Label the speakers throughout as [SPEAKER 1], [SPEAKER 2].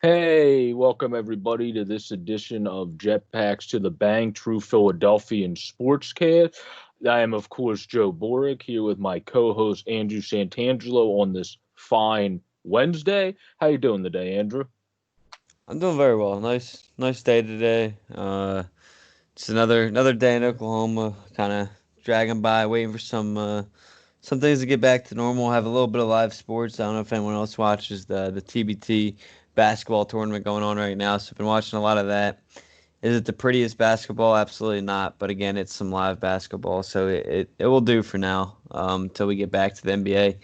[SPEAKER 1] Hey, welcome everybody to this edition of Jetpacks to the Bank, True Philadelphian Sportscast. I am, of course, Joe Boric here with my co-host Andrew Santangelo on this fine Wednesday. How you doing today, Andrew?
[SPEAKER 2] I'm doing very well. Nice day today. Just another day in Oklahoma, kind of dragging by, waiting for some things to get back to normal. Have a little bit of live sports. I don't know if anyone else watches the TBT basketball tournament going on right now. So I've been watching a lot of that. Is it the prettiest basketball? Absolutely not. But again, it's some live basketball, so it will do for now until we get back to the NBA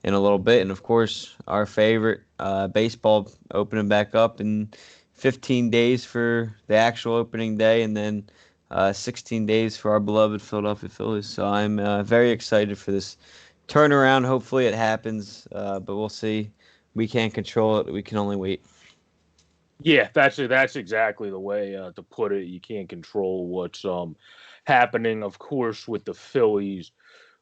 [SPEAKER 2] in a little bit. And of course, our favorite baseball opening back up in 15 days for the actual opening day, and then 16 days for our beloved Philadelphia Phillies. So I'm very excited for this turnaround. Hopefully, it happens, but we'll see. We can't control it. We can only wait.
[SPEAKER 1] Yeah, that's exactly the way to put it. You can't control what's happening, of course, with the Phillies.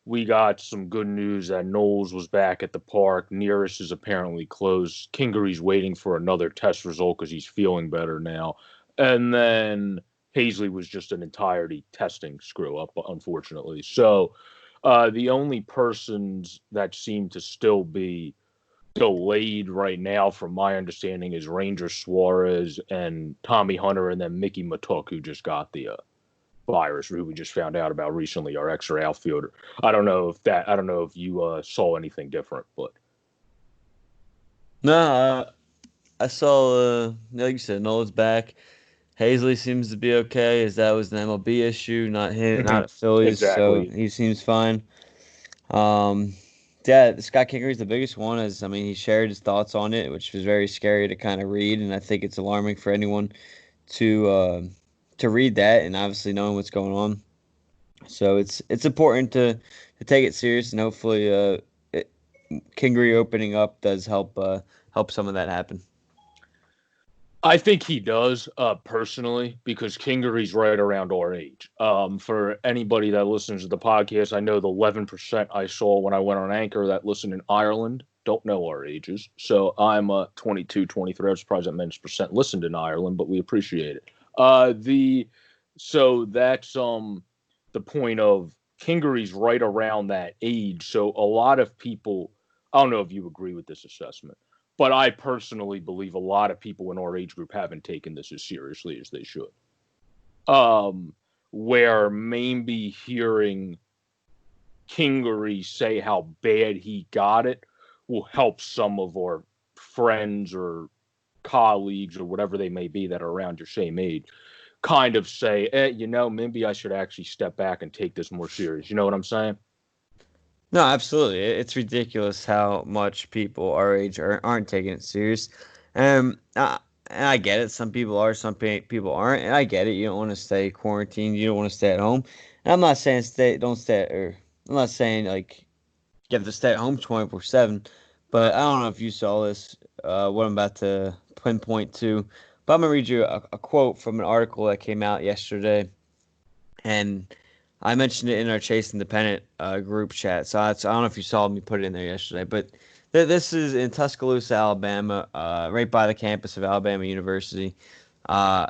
[SPEAKER 1] We got some good news that Knowles was back at the park. Nearest is apparently closed. Kingery's waiting for another test result because he's feeling better now. And then Paisley was just an entirety testing screw up, unfortunately. So the only persons that seem to still be delayed right now, from my understanding, is Ranger Suarez and Tommy Hunter, and then Mickey Matuk, who just got the virus, who we just found out about recently, our extra outfielder. I don't know if you saw anything different, but
[SPEAKER 2] No, I saw, like you said, Nolan's back. Hazley seems to be okay, as that was an MLB issue, not him, not Phillies, so
[SPEAKER 1] exactly.
[SPEAKER 2] he seems fine. Um, yeah, Scott Kingery's the biggest one. As I mean, he shared his thoughts on it, which was very scary to kind of read, and I think it's alarming for anyone to uh, to read that, and obviously knowing what's going on. So it's important to take it serious, and hopefully, Kingery opening up does help some of that happen.
[SPEAKER 1] I think he does, personally, because Kingery's right around our age. For anybody that listens to the podcast, I know the 11% I saw when I went on Anchor that listen in Ireland don't know our ages. So I'm 22, 23. I'm surprised that many percent listened in Ireland, but we appreciate it. The So that's the point of Kingery's right around that age. So a lot of people, I don't know if you agree with this assessment, but I personally believe a lot of people in our age group haven't taken this as seriously as they should. Um, where maybe hearing Kingery say how bad he got it will help some of our friends or colleagues or whatever they may be that are around your same age kind of say, maybe I should actually step back and take this more serious. You know what I'm saying?
[SPEAKER 2] No, absolutely. It's ridiculous how much people our age aren't taking it serious. And I get it. Some people are, some people aren't. And I get it. You don't want to stay quarantined. You don't want to stay at home. And I'm not saying don't stay, or I'm not saying like you have to stay at home 24/7. But I don't know if you saw this, what I'm about to pinpoint to. But I'm going to read you a quote from an article that came out yesterday. And I mentioned it in our Chase Independent group chat. So I don't know if you saw me put it in there yesterday, but this is in Tuscaloosa, Alabama, right by the campus of Alabama University. Uh,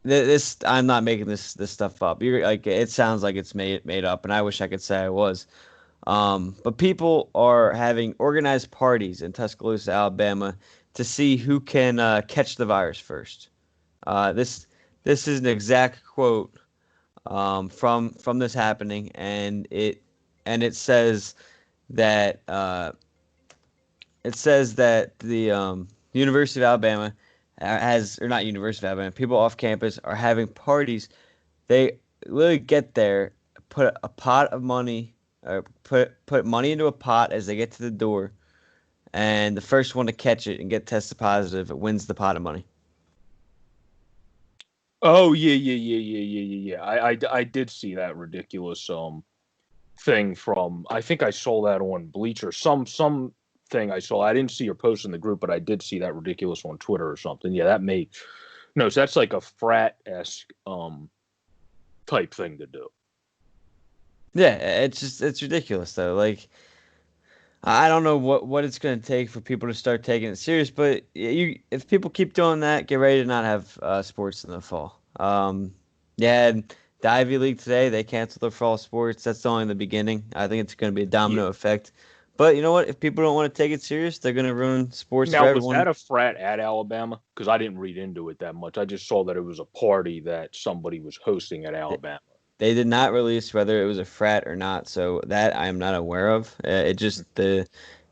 [SPEAKER 2] this I'm not making this stuff up. You're like it sounds like it's made up, and I wish I could say I was. But people are having organized parties in Tuscaloosa, Alabama, to see who can catch the virus first. This is an exact quote from this happening, and that it says that the University of Alabama has, or not University of Alabama, people off campus are having parties. They literally get there, put a pot of money, or put money into a pot as they get to the door, and the first one to catch it and get tested positive wins the pot of money.
[SPEAKER 1] Oh yeah. I did see that ridiculous thing from. I think I saw that on Bleacher. Some thing I saw. I didn't see your post in the group, but I did see that ridiculous on Twitter or something. Yeah, that made no. So that's like a frat esque type thing to do.
[SPEAKER 2] Yeah, it's ridiculous though. Like I don't know what it's going to take for people to start taking it serious, but if people keep doing that, get ready to not have sports in the fall. Yeah, and the Ivy League today, they canceled their fall sports. That's only the beginning. I think it's going to be a
[SPEAKER 1] Yeah.
[SPEAKER 2] domino effect. But you know what? If people don't want to take it serious, they're going to ruin sports for
[SPEAKER 1] Now, was
[SPEAKER 2] everyone.
[SPEAKER 1] that a frat at Alabama? Because I didn't read into it that much. I just saw that it was a party that somebody was hosting at Alabama.
[SPEAKER 2] They did not release whether it was a frat or not, so that I am not aware of. It just the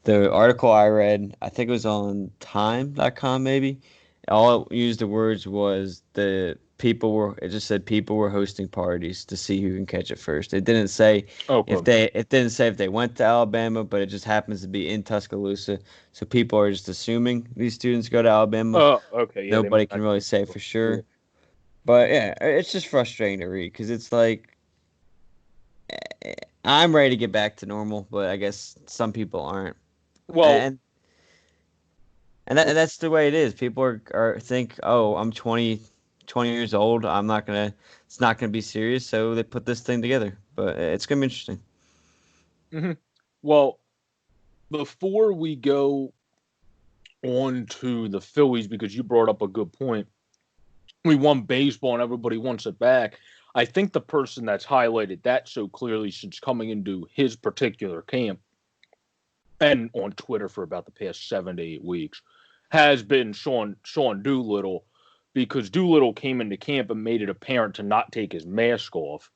[SPEAKER 2] article I read, I think it was on time.com maybe. All it used the words was it just said people were hosting parties to see who can catch it first. It didn't say
[SPEAKER 1] Okay.
[SPEAKER 2] if they went to Alabama, but it just happens to be in Tuscaloosa. So people are just assuming these students go to Alabama.
[SPEAKER 1] Okay. Yeah, they might
[SPEAKER 2] Nobody can
[SPEAKER 1] not
[SPEAKER 2] really
[SPEAKER 1] give
[SPEAKER 2] say
[SPEAKER 1] you
[SPEAKER 2] for
[SPEAKER 1] a
[SPEAKER 2] sure.
[SPEAKER 1] school.
[SPEAKER 2] But yeah, it's just frustrating to read because it's like I'm ready to get back to normal, but I guess some people aren't.
[SPEAKER 1] Well,
[SPEAKER 2] And that's the way it is. People are think, "Oh, I'm 20 years old. It's not gonna be serious." So they put this thing together. But it's gonna be interesting.
[SPEAKER 1] mhm. Well, before we go on to the Phillies, because you brought up a good point, we won baseball and everybody wants it back. I think the person that's highlighted that so clearly since coming into his particular camp and on Twitter for about the past 7 to 8 weeks has been Sean Doolittle, because Doolittle came into camp and made it apparent to not take his mask off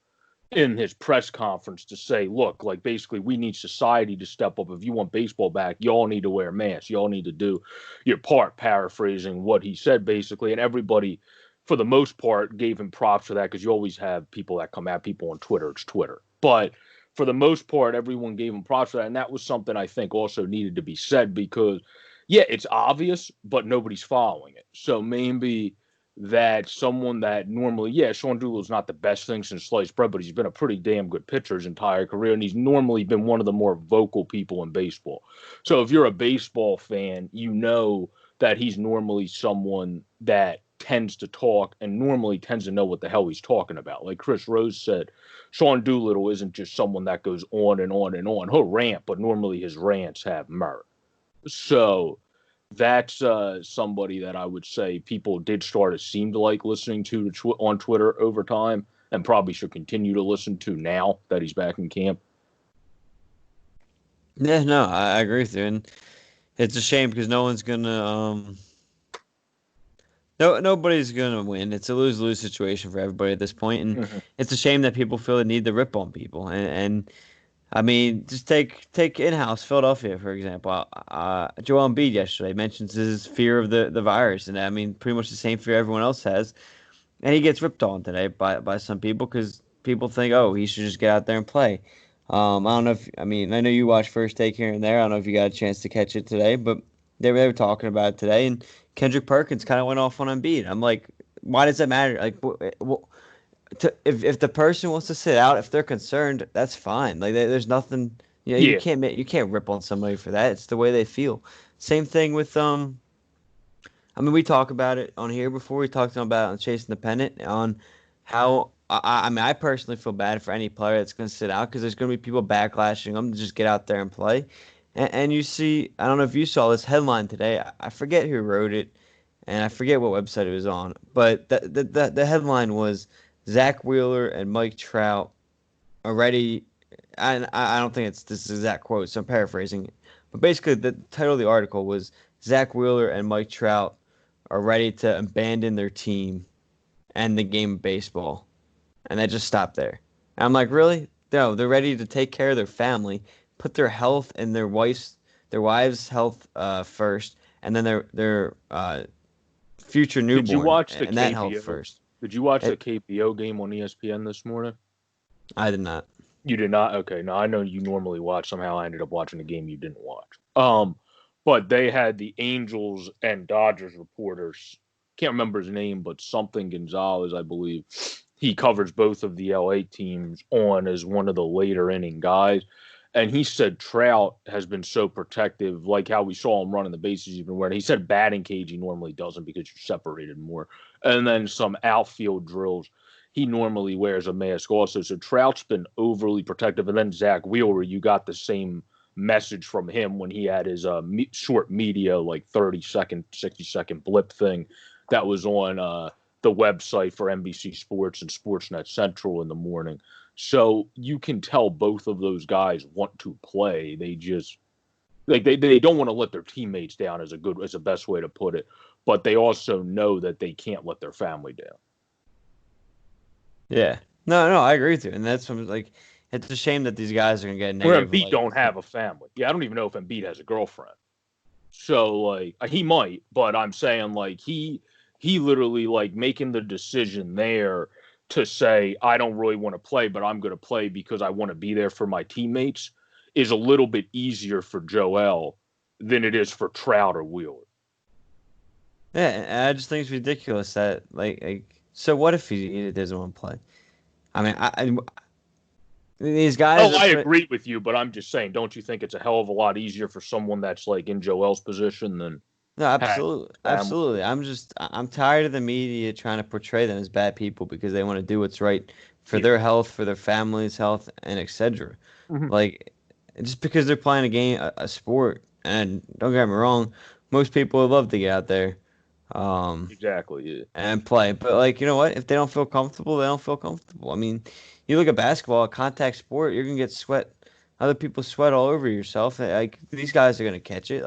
[SPEAKER 1] in his press conference to say, look, like basically we need society to step up. If you want baseball back, y'all need to wear masks. Y'all need to do your part, paraphrasing what he said basically. And everybody, for the most part, gave him props for that, because you always have people that come at people on Twitter. It's Twitter. But for the most part, everyone gave him props for that. And that was something I think also needed to be said, because, yeah, it's obvious, but nobody's following it. So maybe that someone that normally, yeah, Sean Doolittle's not the best thing since sliced bread, but he's been a pretty damn good pitcher his entire career, and he's normally been one of the more vocal people in baseball. So if you're a baseball fan, you know that he's normally someone that tends to talk and normally tends to know what the hell he's talking about. Like Chris Rose said, Sean Doolittle isn't just someone that goes on and on and on. He'll rant, but normally his rants have merit. So that's somebody that I would say people did start to seem to like listening to on Twitter over time, and probably should continue to listen to now that he's back in camp.
[SPEAKER 2] Yeah, no, I agree with you, and it's a shame because nobody's gonna win. It's a lose lose situation for everybody at this point, and
[SPEAKER 1] Mm-hmm.
[SPEAKER 2] it's a shame that people feel the need to rip on people, and I mean, just take in-house Philadelphia for example. Joel Embiid yesterday mentions his fear of the virus, and I mean, pretty much the same fear everyone else has. And he gets ripped on today by some people because people think, oh, he should just get out there and play. I don't know if I mean I know you watch First Take here and there. I don't know if you got a chance to catch it today, but they were talking about it today, and Kendrick Perkins kind of went off on Embiid. I'm like, why does that matter? Like, if the person wants to sit out, if they're concerned, that's fine. Like there's nothing. You know,
[SPEAKER 1] Yeah,
[SPEAKER 2] you can't rip on somebody for that. It's the way they feel. Same thing with I mean, we talk about it on here before. We talked about it on Chasing the Pennant on how I mean, I personally feel bad for any player that's going to sit out because there's going to be people backlashing them to just get out there and play. And you see, I don't know if you saw this headline today. I forget who wrote it, and I forget what website it was on. But the headline was Zach Wheeler and Mike Trout already. I don't think it's this exact quote, so I'm paraphrasing it. But basically, the title of the article was Zach Wheeler and Mike Trout are ready to abandon their team and the game of baseball. And they just stopped there. And I'm like, really? No, they're ready to take care of their family, put their health and their wives' health first, and then their future
[SPEAKER 1] did you
[SPEAKER 2] newborn
[SPEAKER 1] watch the
[SPEAKER 2] and that health
[SPEAKER 1] KBO?
[SPEAKER 2] first.
[SPEAKER 1] Did you watch the
[SPEAKER 2] It,
[SPEAKER 1] KBO game on ESPN this morning?
[SPEAKER 2] I did not.
[SPEAKER 1] You did not. Okay, no, I know you normally watch. Somehow I ended up watching a game you didn't watch. But they had the Angels and Dodgers reporters. Can't remember his name, but something Gonzalez, I believe. He covers both of the LA teams on as one of the later inning guys. And he said Trout has been so protective, like how we saw him running the bases he's been wearing. He said batting cage he normally doesn't because you're separated more. And then some outfield drills he normally wears a mask also. So Trout's been overly protective. And then Zach Wheeler, you got the same message from him when he had his short media, like 30-second, 60-second blip thing that was on the website for NBC Sports and Sportsnet Central in the morning. So you can tell both of those guys want to play. They just they don't want to let their teammates down as the best way to put it, but they also know that they can't let their family down.
[SPEAKER 2] Yeah. No, I agree with you. And that's like, it's a shame that these guys are going to get
[SPEAKER 1] Where
[SPEAKER 2] negative.
[SPEAKER 1] Embiid don't have a family. Yeah, I don't even know if Embiid has a girlfriend. So like he might, but I'm saying like he literally like making the decision there to say I don't really want to play, but I'm going to play because I want to be there for my teammates is a little bit easier for Joel than it is for Trout or Wheeler.
[SPEAKER 2] Yeah, and I just think it's ridiculous that so what if he doesn't want to play? I mean, these guys.
[SPEAKER 1] Oh, I agree with you, but I'm just saying, don't you think it's a hell of a lot easier for someone that's like in Joel's position than
[SPEAKER 2] No, absolutely. I'm tired of the media trying to portray them as bad people because they want to do what's right for their health, for their family's health, and etc.
[SPEAKER 1] Mm-hmm.
[SPEAKER 2] Like, just because they're playing a game, a sport, and don't get me wrong, most people would love to get out there,
[SPEAKER 1] Exactly, yeah.
[SPEAKER 2] and play. But like, you know what? If they don't feel comfortable, they don't feel comfortable. I mean, you look at basketball, a contact sport, you're gonna get sweat, other people sweat all over yourself. Like these guys are gonna catch it.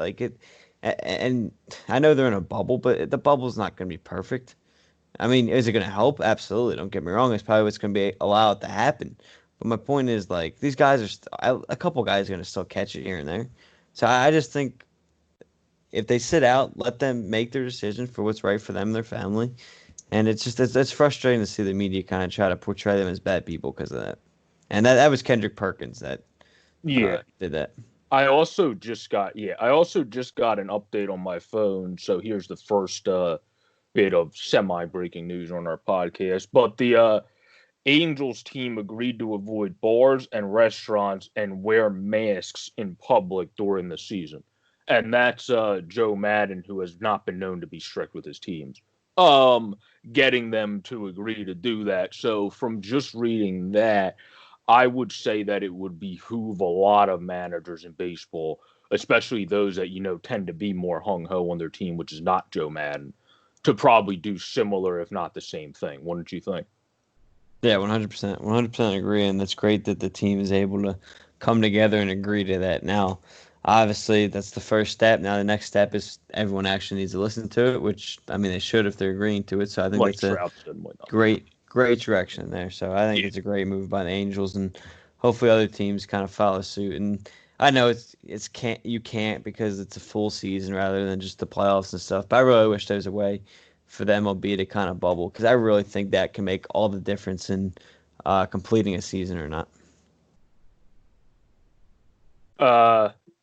[SPEAKER 2] And I know they're in a bubble, but the bubble's not gonna be perfect. I mean, is it gonna help? Absolutely. Don't get me wrong. It's probably what's gonna be allow it to happen. But my point is, like, these guys a couple guys are gonna still catch it here and there. So I just think if they sit out, let them make their decision for what's right for them and their family. And it's frustrating to see the media kind of try to portray them as bad people because of that. And that was Kendrick Perkins that did that.
[SPEAKER 1] I also just got an update on my phone. So here's the first bit of semi-breaking news on our podcast. But the Angels team agreed to avoid bars and restaurants and wear masks in public during the season. And that's Joe Madden, who has not been known to be strict with his teams. Getting them to agree to do that. So from just reading that, I would say that it would behoove a lot of managers in baseball, especially those that tend to be more hung ho on their team, which is not Joe Madden, to probably do similar, if not the same thing. Wouldn't you think?
[SPEAKER 2] Yeah, 100%. 100% agree. And that's great that the team is able to come together and agree to that. Now, obviously, that's the first step. Now, the next step is everyone actually needs to listen to it, which, I mean, they should if they're agreeing to it. So I think
[SPEAKER 1] Like
[SPEAKER 2] that's a great direction there. So I think it's a great move by the Angels, and hopefully other teams kind of follow suit. And I know you can't because it's a full season rather than just the playoffs and stuff. But I really wish there's a way for the MLB to kind of bubble because I really think that can make all the difference in completing a season or not.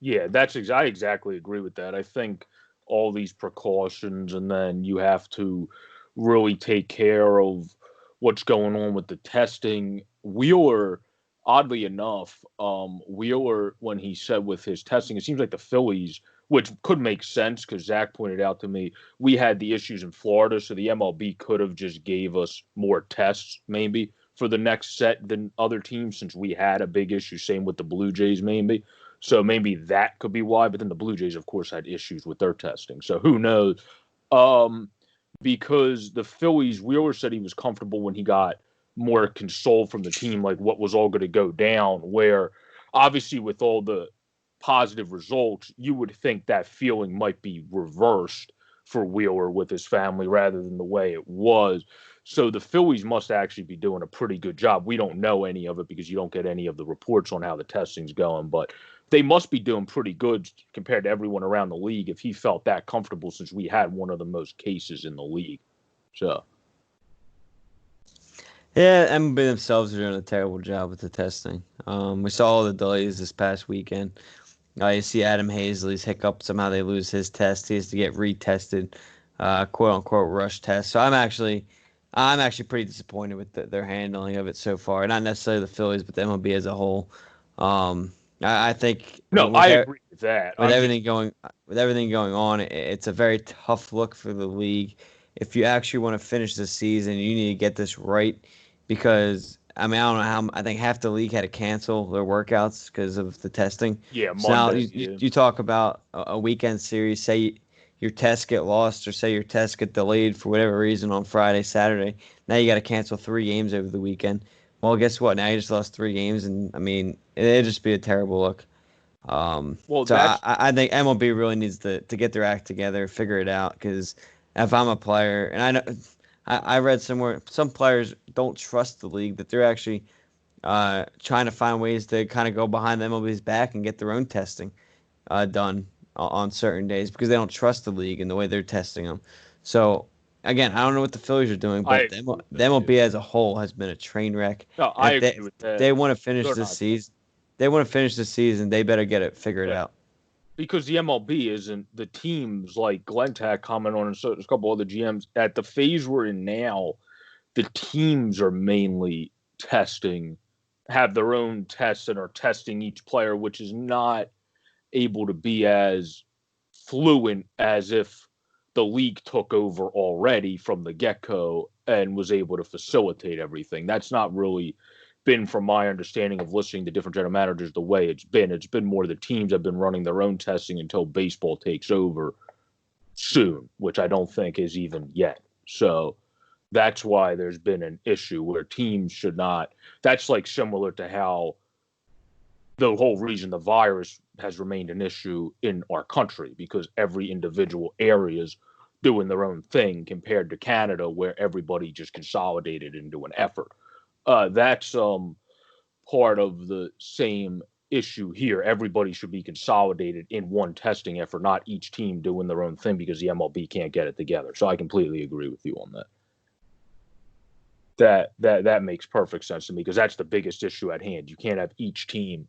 [SPEAKER 1] Yeah, I exactly agree with that. I think all these precautions, and then you have to really take care of what's going on with the testing. Wheeler, oddly enough, Wheeler, when he said with his testing, it seems like the Phillies, which could make sense because Zach pointed out to me we had the issues in Florida, so the MLB could have just gave us more tests maybe for the next set than other teams since we had a big issue. Same with the Blue Jays, maybe. So maybe that could be why. But then the Blue Jays, of course, had issues with their testing. So who knows? Um, because the Phillies, Wheeler said he was comfortable when he got more console from the team, like what was all going to go down. Where obviously, with all the positive results, you would think that feeling might be reversed for Wheeler with his family rather than the way it was. So the Phillies must actually be doing a pretty good job. We don't know any of it because you don't get any of the reports on how the testing's going, but they must be doing pretty good compared to everyone around the league if he felt that comfortable since we had one of the most cases in the league. So
[SPEAKER 2] Yeah, MLB themselves are doing a terrible job with the testing. We saw all the delays this past weekend. You see Adam Hazley's hiccup. Somehow they lose his test. He has to get retested, quote unquote rush test. So I'm actually pretty disappointed with their handling of it so far. Not necessarily the Phillies, but the MLB as a whole. I think
[SPEAKER 1] I agree with that.
[SPEAKER 2] With everything going on, it's a very tough look for the league. If you actually want to finish the season, you need to get this right because I mean, I don't know how. I think half the league had to cancel their workouts because of the testing.
[SPEAKER 1] Yeah,
[SPEAKER 2] So now
[SPEAKER 1] Monday. Yeah.
[SPEAKER 2] you talk about a weekend series. Say your tests get lost, or say your tests get delayed for whatever reason on Friday, Saturday. Now you got to cancel 3 games over the weekend. Well, guess what? Now you just lost 3 games, and I mean, it'd just be a terrible look.
[SPEAKER 1] Well,
[SPEAKER 2] So
[SPEAKER 1] that's
[SPEAKER 2] I think MLB really needs to get their act together, figure it out. Because if I'm a player, and I know I read somewhere some players don't trust the league, that they're actually trying to find ways to kind of go behind the MLB's back and get their own testing done on certain days because they don't trust the league and the way they're testing them. So again, I don't know what the Phillies are doing,
[SPEAKER 1] I
[SPEAKER 2] but
[SPEAKER 1] agree with
[SPEAKER 2] The
[SPEAKER 1] that. Yeah.
[SPEAKER 2] MLB as a whole has been a train wreck.
[SPEAKER 1] No,
[SPEAKER 2] And
[SPEAKER 1] I agree with
[SPEAKER 2] if
[SPEAKER 1] that.
[SPEAKER 2] they want to finish
[SPEAKER 1] They're
[SPEAKER 2] this
[SPEAKER 1] not.
[SPEAKER 2] season, they better get it figured
[SPEAKER 1] Yeah.
[SPEAKER 2] out.
[SPEAKER 1] Because the MLB isn't the teams like Glenn Tack comment on and so there's a couple other GMs at the phase we're in now. The teams are mainly testing, have their own tests and are testing each player, which is not able to be as fluent as if the league took over already from the get go and was able to facilitate everything. That's not really been, from my understanding of listening to different general managers, the way it's been. It's been more the teams have been running their own testing until baseball takes over soon, which I don't think is even yet. So that's why there's been an issue where teams should not. That's like similar to how the whole reason the virus has remained an issue in our country because every individual area is doing their own thing compared to Canada, where everybody just consolidated into an effort. That's part of the same issue here. Everybody should be consolidated in one testing effort, not each team doing their own thing because the MLB can't get it together. So I completely agree with you on that. That makes perfect sense to me because that's the biggest issue at hand. You can't have each team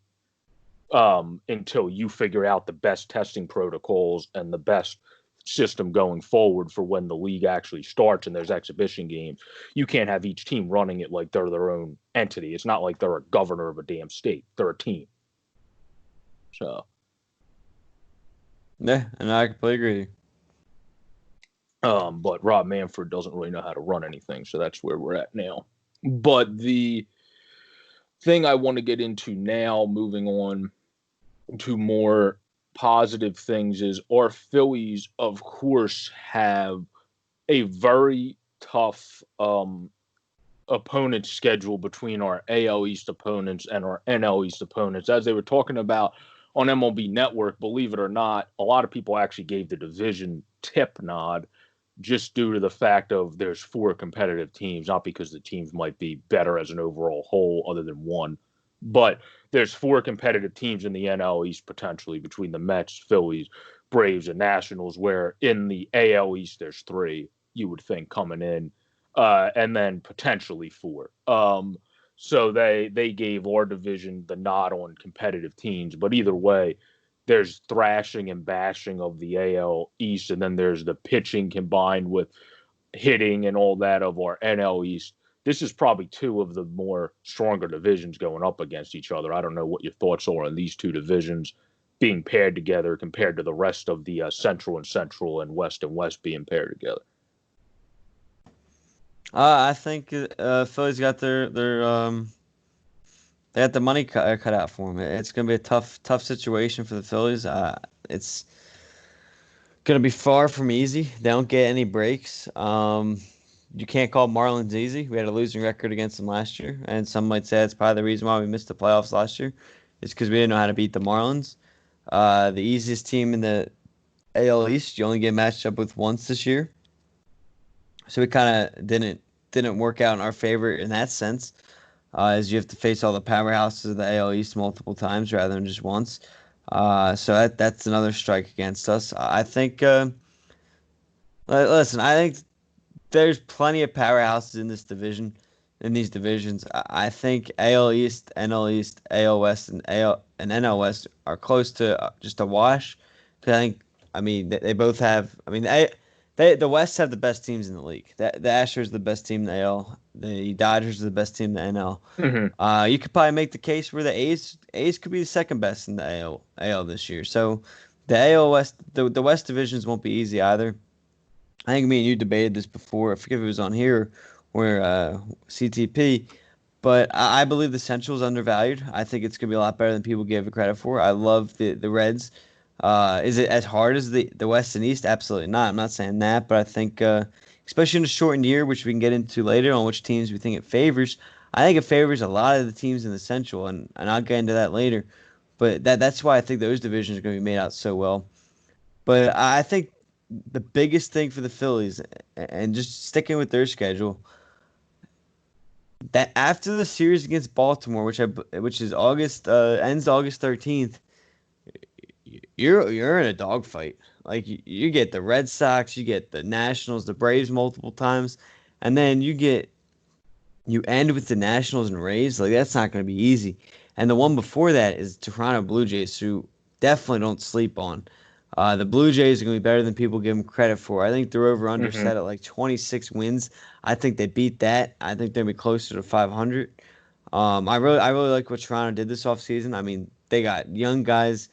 [SPEAKER 1] until you figure out the best testing protocols and the best system going forward for when the league actually starts and there's exhibition games. You can't have each team running it like they're their own entity. It's not like they're a governor of a damn state. They're a team. So,
[SPEAKER 2] Yeah, and I completely agree.
[SPEAKER 1] but Rob Manfred doesn't really know how to run anything, so that's where we're at now. But the thing I want to get into now, moving on to more positive things, is our Phillies, of course, have a very tough opponent schedule between our AL East opponents and our NL East opponents. As they were talking about on MLB Network, believe it or not, a lot of people actually gave the division tip nod just due to the fact of there's 4 competitive teams, not because the teams might be better as an overall whole other than one, but there's 4 competitive teams in the NL East potentially between the Mets, Phillies, Braves, and Nationals, where in the AL East there's 3, you would think, coming in, and then potentially 4. So they gave our division the nod on competitive teams, but either way, there's thrashing and bashing of the AL East, and then there's the pitching combined with hitting and all that of our NL East. This is probably 2 of the more stronger divisions going up against each other. I don't know what your thoughts are on these 2 divisions being paired together compared to the rest of the Central and West being paired together.
[SPEAKER 2] I think Philly's got they got the money cut out for them. It's gonna be a tough situation for the Phillies. It's gonna be far from easy. They don't get any breaks. You can't call Marlins easy. We had a losing record against them last year, and some might say that's probably the reason why we missed the playoffs last year. It's because we didn't know how to beat the Marlins. The easiest team in the AL East, you only get matched up with once this year, so it kind of didn't work out in our favor in that sense, as you have to face all the powerhouses of the AL East multiple times rather than just once. So that's another strike against us. I think. Listen, I think there's plenty of powerhouses in this division, in these divisions. I think AL East, NL East, AL West, and NL West are close to just a wash. 'Cause I mean, they both have. I mean, the West have the best teams in the league. The Astros are the best team in the AL. The Dodgers are the best team in the NL.
[SPEAKER 1] Mm-hmm.
[SPEAKER 2] You could probably make the case where the A's could be the second best in the AL this year. So the AL West, the West divisions won't be easy either. I think me and you debated this before. I forget if it was on here or CTP. But I believe the Central is undervalued. I think it's going to be a lot better than people give it credit for. I love the Reds. Is it as hard as the West and East? Absolutely not. I'm not saying that, but I think, especially in a shortened year, which we can get into later on which teams we think it favors, I think it favors a lot of the teams in the Central, and I'll get into that later. But that's why I think those divisions are going to be made out so well. But I think the biggest thing for the Phillies, and just sticking with their schedule, that after the series against Baltimore, which is August ends August 13th, you're in a dogfight. Like you get the Red Sox, you get the Nationals, the Braves multiple times, and then you end with the Nationals and Rays. Like that's not going to be easy. And the one before that is Toronto Blue Jays, who definitely don't sleep on. The Blue Jays are going to be better than people give them credit for. I think they're over under
[SPEAKER 1] Mm-hmm.
[SPEAKER 2] set at like 26 wins. I think they beat that. I think they'll be closer to 500. I really like what Toronto did this offseason. I mean, they got young guys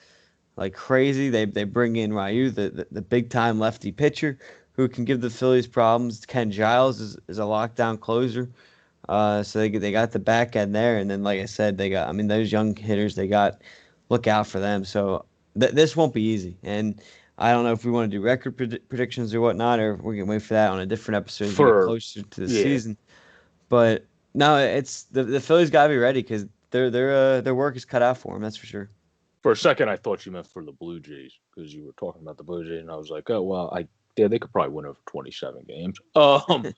[SPEAKER 2] like crazy. They bring in Ryu, the big time lefty pitcher who can give the Phillies problems. Ken Giles is a lockdown closer. So they got the back end there, and then like I said, they got, I mean, those young hitters, they got, look out for them. So this won't be easy, and I don't know if we want to do record predictions or whatnot, or we're gonna wait for that on a different episode as we get
[SPEAKER 1] For
[SPEAKER 2] closer to the
[SPEAKER 1] yeah,
[SPEAKER 2] season. But no, it's the Phillies gotta be ready because their work is cut out for them. That's for sure.
[SPEAKER 1] for a second I thought you meant for the Blue Jays because you were talking about the Blue Jays, and I was like, oh well, yeah, they could probably win over 27 games. But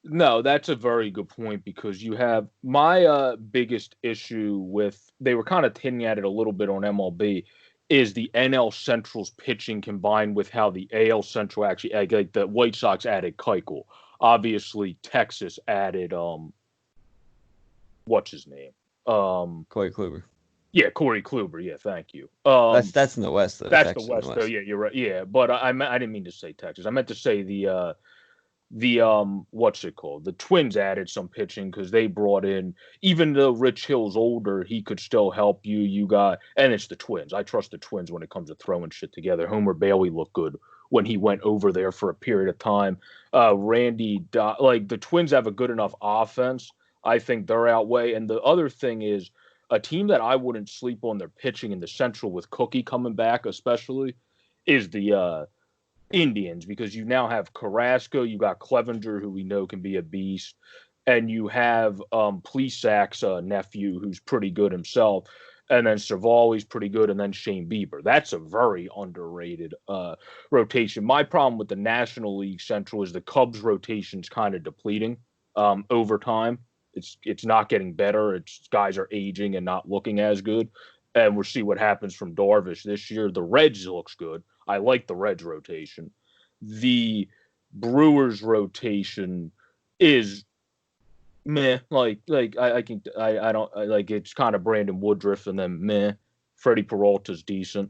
[SPEAKER 1] no, that's a very good point because you have my biggest issue with they were kind of hinting at it a little bit on MLB is the NL Central's pitching combined with how the AL Central actually like the White Sox added Keuchel. Obviously, Texas added what's his name?
[SPEAKER 2] Corey Kluber.
[SPEAKER 1] Yeah, Corey Kluber. Yeah, thank you.
[SPEAKER 2] That's in the West though.
[SPEAKER 1] That's the
[SPEAKER 2] Texas in the
[SPEAKER 1] West though.
[SPEAKER 2] West.
[SPEAKER 1] Yeah, you're right. Yeah, but I didn't mean to say Texas. I meant to say the what's it called? The Twins added some pitching because they brought in even though Rich Hill's older, he could still help you. You got and it's the Twins. I trust the Twins when it comes to throwing shit together. Homer Bailey looked good when he went over there for a period of time. Like the Twins have a good enough offense. I think they're outweigh. And the other thing is a team that I wouldn't sleep on their pitching in the Central with Cookie coming back, especially, is the Indians because you now have Carrasco, you got Clevenger, who we know can be a beast, and you have Plesac's nephew, who's pretty good himself, and then Savali's pretty good, and then Shane Bieber. That's a very underrated rotation. My problem with the National League Central is the Cubs rotation's kind of depleting over time. It's not getting better. It's guys are aging and not looking as good, and we'll see what happens from Darvish this year. The Reds looks good. I like the Reds rotation. The Brewers rotation is meh. I don't like it's kind of Brandon Woodruff and then meh. Freddie Peralta's decent,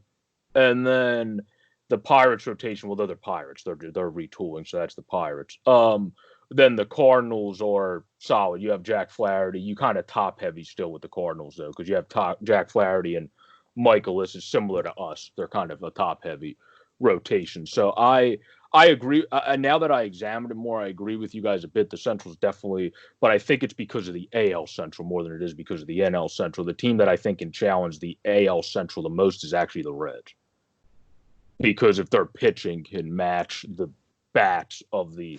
[SPEAKER 1] and then the Pirates rotation. Well, they're the Pirates. They're retooling, so that's the Pirates. Then the Cardinals are solid. You have Jack Flaherty. You kind of top heavy still with the Cardinals though, because you have Jack Flaherty and Michaelis is similar to us. They're kind of a top heavy rotation. So I agree. Now that I examined it more, I agree with you guys a bit. The Central's definitely, but I think it's because of the AL Central more than it is because of the NL Central. The team that I think can challenge the AL Central the most is actually the Reds, because if their pitching can match the bats of the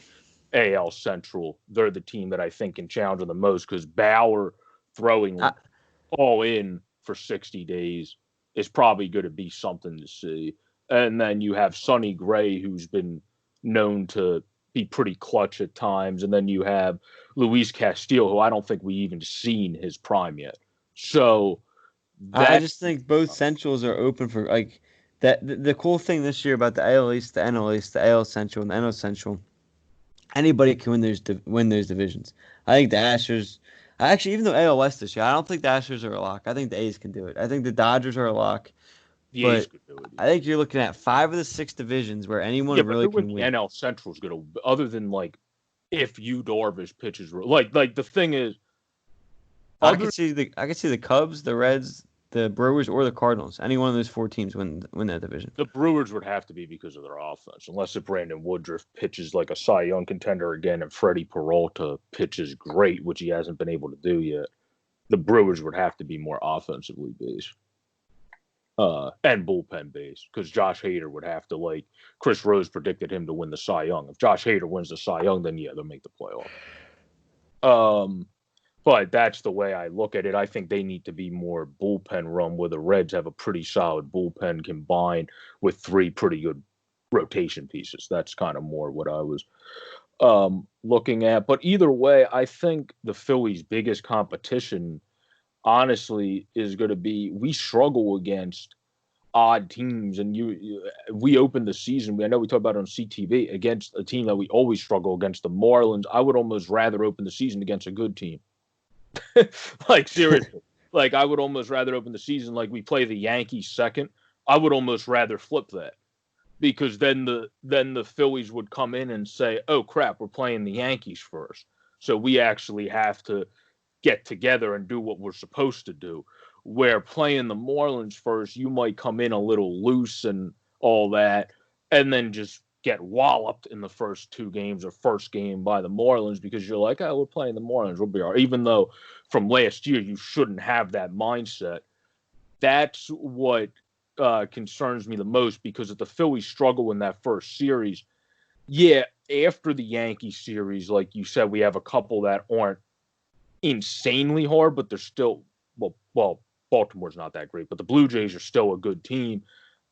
[SPEAKER 1] AL Central, they're the team that I think can challenge them the most. Because Bauer throwing all in for 60 days is probably going to be something to see. And then you have Sonny Gray, who's been known to be pretty clutch at times. And then you have Luis Castillo, who I don't think we even seen his prime yet. So
[SPEAKER 2] I
[SPEAKER 1] that
[SPEAKER 2] just think both Centrals are open for like that. The cool thing this year about the AL East, the NL East, the AL Central, and the NL Central, anybody can win those divisions. I think the Astros. Actually, even though AL West this year, I don't think the Astros are a lock. I think the A's can do it. I think the Dodgers are a lock,
[SPEAKER 1] the A's
[SPEAKER 2] but
[SPEAKER 1] could do it.
[SPEAKER 2] I think you're looking at 5 of the 6 divisions where anyone
[SPEAKER 1] Yeah, but
[SPEAKER 2] really
[SPEAKER 1] who would
[SPEAKER 2] can
[SPEAKER 1] the
[SPEAKER 2] win.
[SPEAKER 1] NL Central is going to, other than like if you Darvish pitches like the thing is,
[SPEAKER 2] I
[SPEAKER 1] other
[SPEAKER 2] could see the Cubs, the Reds, the Brewers or the Cardinals. Any one of those 4 teams win that division.
[SPEAKER 1] The Brewers would have to be because of their offense, unless if Brandon Woodruff pitches like a Cy Young contender again and Freddie Peralta pitches great, which he hasn't been able to do yet. The Brewers would have to be more offensively based. And bullpen based, because Josh Hader would have to, like Chris Rose predicted him to win the Cy Young. If Josh Hader wins the Cy Young, then yeah, they'll make the playoff. But that's the way I look at it. I think they need to be more bullpen run, where the Reds have a pretty solid bullpen combined with 3 pretty good rotation pieces. That's kind of more what I was looking at. But either way, I think the Phillies' biggest competition, honestly, is going to be, we struggle against odd teams, and we opened the season, I know we talked about it on CTV, against a team that we always struggle against, the Marlins. I would almost rather open the season against a good team. Like, seriously. Like, I would almost rather open the season like we play the Yankees second. I would almost rather flip that, because then the Phillies would come in and say, oh crap, we're playing the Yankees first, so we actually have to get together and do what we're supposed to do. Where playing the Marlins first, you might come in a little loose and all that, and then just get walloped in the first 2 games or first game by the Marlins, because you're like, oh, we're playing the Marlins, we'll be all right. Even though from last year you shouldn't have that mindset. That's what concerns me the most, because if the Phillies struggle in that first series, yeah, after the Yankee series, like you said, we have a couple that aren't insanely hard, but they're still, well, Baltimore's not that great, but the Blue Jays are still a good team.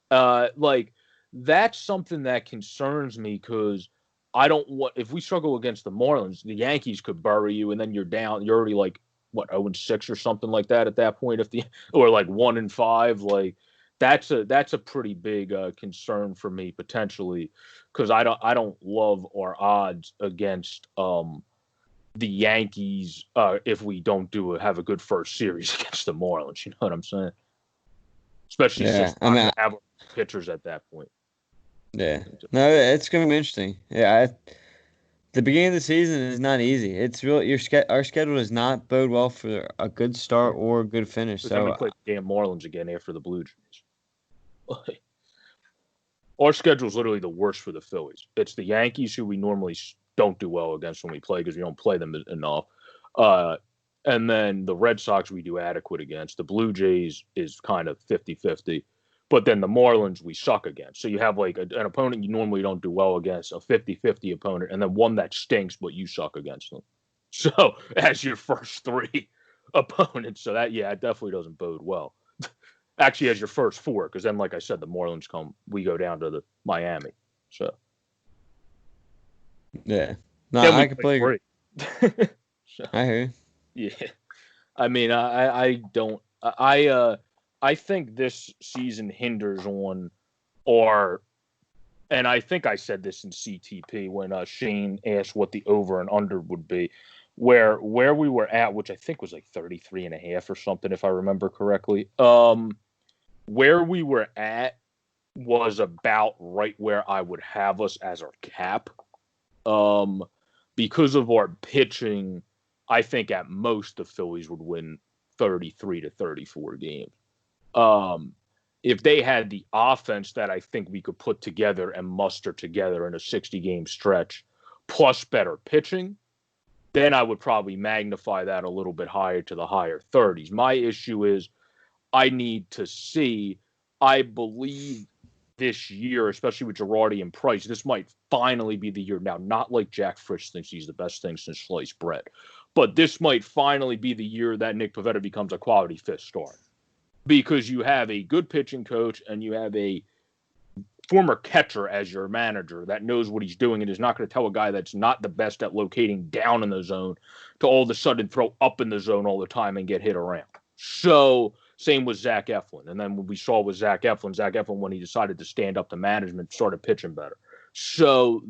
[SPEAKER 1] Like, that's something that concerns me, because I don't want, if we struggle against the Marlins, the Yankees could bury you, and then you're down. You're already like, what, 0-6 or something like that at that point, or like 1-5. Like, that's a pretty big concern for me potentially, because I don't love our odds against the Yankees if we don't have a good first series against the Marlins. You know what I'm saying? Especially since we're not going to have pitchers at that point.
[SPEAKER 2] Yeah. No, it's going to be interesting. Yeah, the beginning of the season is not easy. It's really our schedule does not bode well for a good start or a good finish. So
[SPEAKER 1] then we play the damn Marlins again after the Blue Jays. Our schedule is literally the worst for the Phillies. It's the Yankees, who we normally don't do well against when we play, because we don't play them enough. And then the Red Sox we do adequate against. The Blue Jays is kind of 50-50. But then the Marlins we suck against. So you have like an opponent you normally don't do well against, a 50-50 opponent, and then one that stinks, but you suck against them. So as your first 3 opponents. So that, yeah, it definitely doesn't bode well. Actually, as your first 4, because then, like I said, the Marlins we go down to the Miami. So
[SPEAKER 2] yeah, no, I completely agree.
[SPEAKER 1] So,
[SPEAKER 2] I hear you.
[SPEAKER 1] Yeah, I mean, I don't. I think this season hinders on and I think I said this in CTP when Shane asked what the over and under would be, where we were at, which I think was like 33.5 or something, if I remember correctly. Where we were at was about right where I would have us as our cap. Because of our pitching, I think at most the Phillies would win 33 to 34 games. If they had the offense that I think we could put together and muster together in a 60-game stretch, plus better pitching, then I would probably magnify that a little bit higher to the higher 30s. My issue is I need to see, I believe this year, especially with Girardi and Price, this might finally be the year. Now, not like Jack Frisch thinks he's the best thing since sliced bread, but this might finally be the year that Nick Pivetta becomes a quality 5th star, because you have a good pitching coach and you have a former catcher as your manager that knows what he's doing and is not going to tell a guy that's not the best at locating down in the zone to all of a sudden throw up in the zone all the time and get hit around. So same with Zach Eflin. And then what we saw with Zach Eflin, when he decided to stand up to management, started pitching better. So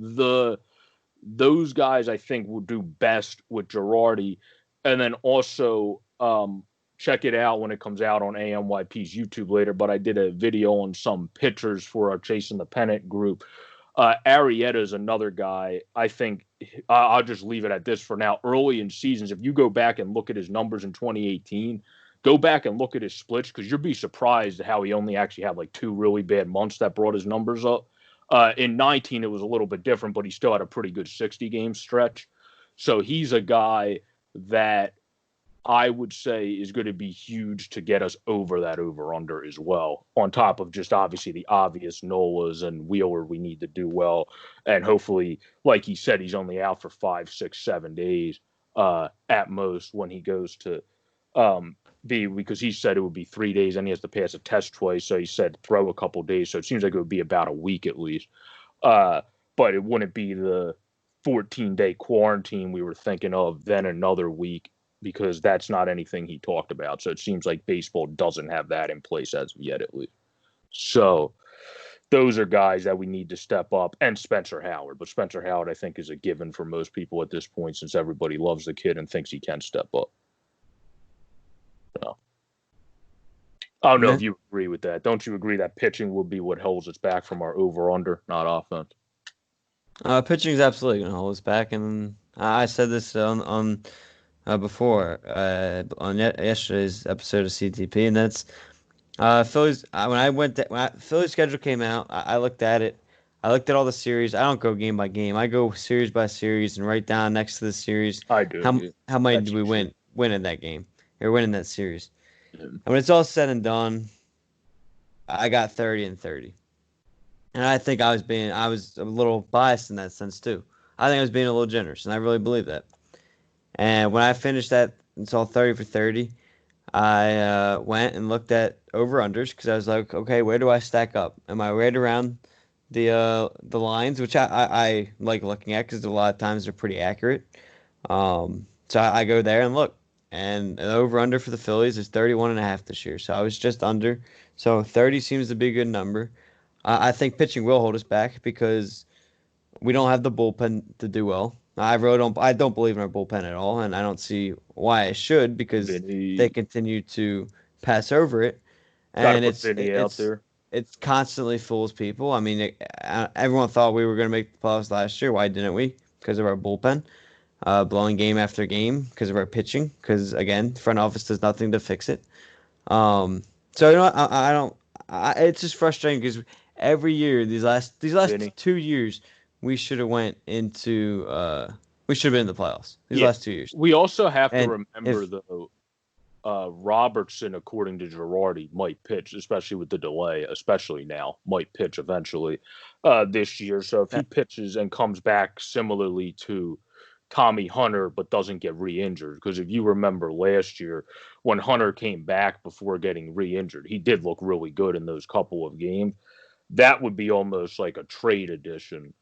[SPEAKER 1] those guys I think will do best with Girardi. And then also check it out when it comes out on AMYP's YouTube later, but I did a video on some pitchers for our Chasing the Pennant group. Arrieta is another guy. I think I'll just leave it at this for now. Early in seasons, if you go back and look at his numbers in 2018, Go back and look at his splits because you'll be surprised how he only actually had like 2 really bad months that brought his numbers up. In 19, it was a little bit different, but he still had a pretty good 60-game stretch. So he's a guy that I would say is going to be huge to get us over that over-under as well, on top of just obviously the obvious Nolas and Wheeler we need to do well. And hopefully, like he said, he's only out for 5, 6, 7 days at most when he goes to because he said it would be 3 days and he has to pass a test twice. So he said throw a couple days. So it seems like it would be about a week at least. But it wouldn't be the 14-day quarantine we were thinking of, then another week, because that's not anything he talked about. So it seems like baseball doesn't have that in place as of yet, at least. So those are guys that we need to step up, and Spencer Howard. But Spencer Howard, I think, is a given for most people at this point, since everybody loves the kid and thinks he can step up. So, I don't know if you agree with that. Don't you agree that pitching will be what holds us back from our over-under, not offense?
[SPEAKER 2] Pitching is absolutely going to hold us back, and I said this on before on yesterday's episode of CTP, and that's Phillies. When Phillies schedule came out, I looked at it. I looked at all the series. I don't go game by game. I go series by series and write down next to the series.
[SPEAKER 1] I do.
[SPEAKER 2] How many did we win in that game or win in that series? Yeah. And when it's all said and done, I got 30 and 30. And I think I was a little biased in that sense too. I think I was being a little generous, and I really believe that. And when I finished that and saw 30 for 30, I went and looked at over-unders because I was like, okay, where do I stack up? Am I right around the lines, which I like looking at because a lot of times they're pretty accurate. So I go there and look. And the over-under for the Phillies is 31.5 this year. So I was just under. So 30 seems to be a good number. I think pitching will hold us back because we don't have the bullpen to do well. I don't believe in our bullpen at all, and I don't see why I should because they continue to pass over it. And it's constantly fools people. I mean, everyone thought we were going to make the playoffs last year. Why didn't we? Because of our bullpen, blowing game after game because of our pitching. Because again, the front office does nothing to fix it. So you know, I don't. It's just frustrating because every year these last 2 years. We should have went into we should have been in the playoffs these last 2 years.
[SPEAKER 1] We also have to remember though, Robertson, according to Girardi, might pitch, especially with the delay, especially now, might pitch eventually this year. So if he pitches and comes back similarly to Tommy Hunter, but doesn't get re-injured, because if you remember last year when Hunter came back before getting re-injured, he did look really good in those couple of games. That would be almost like a trade addition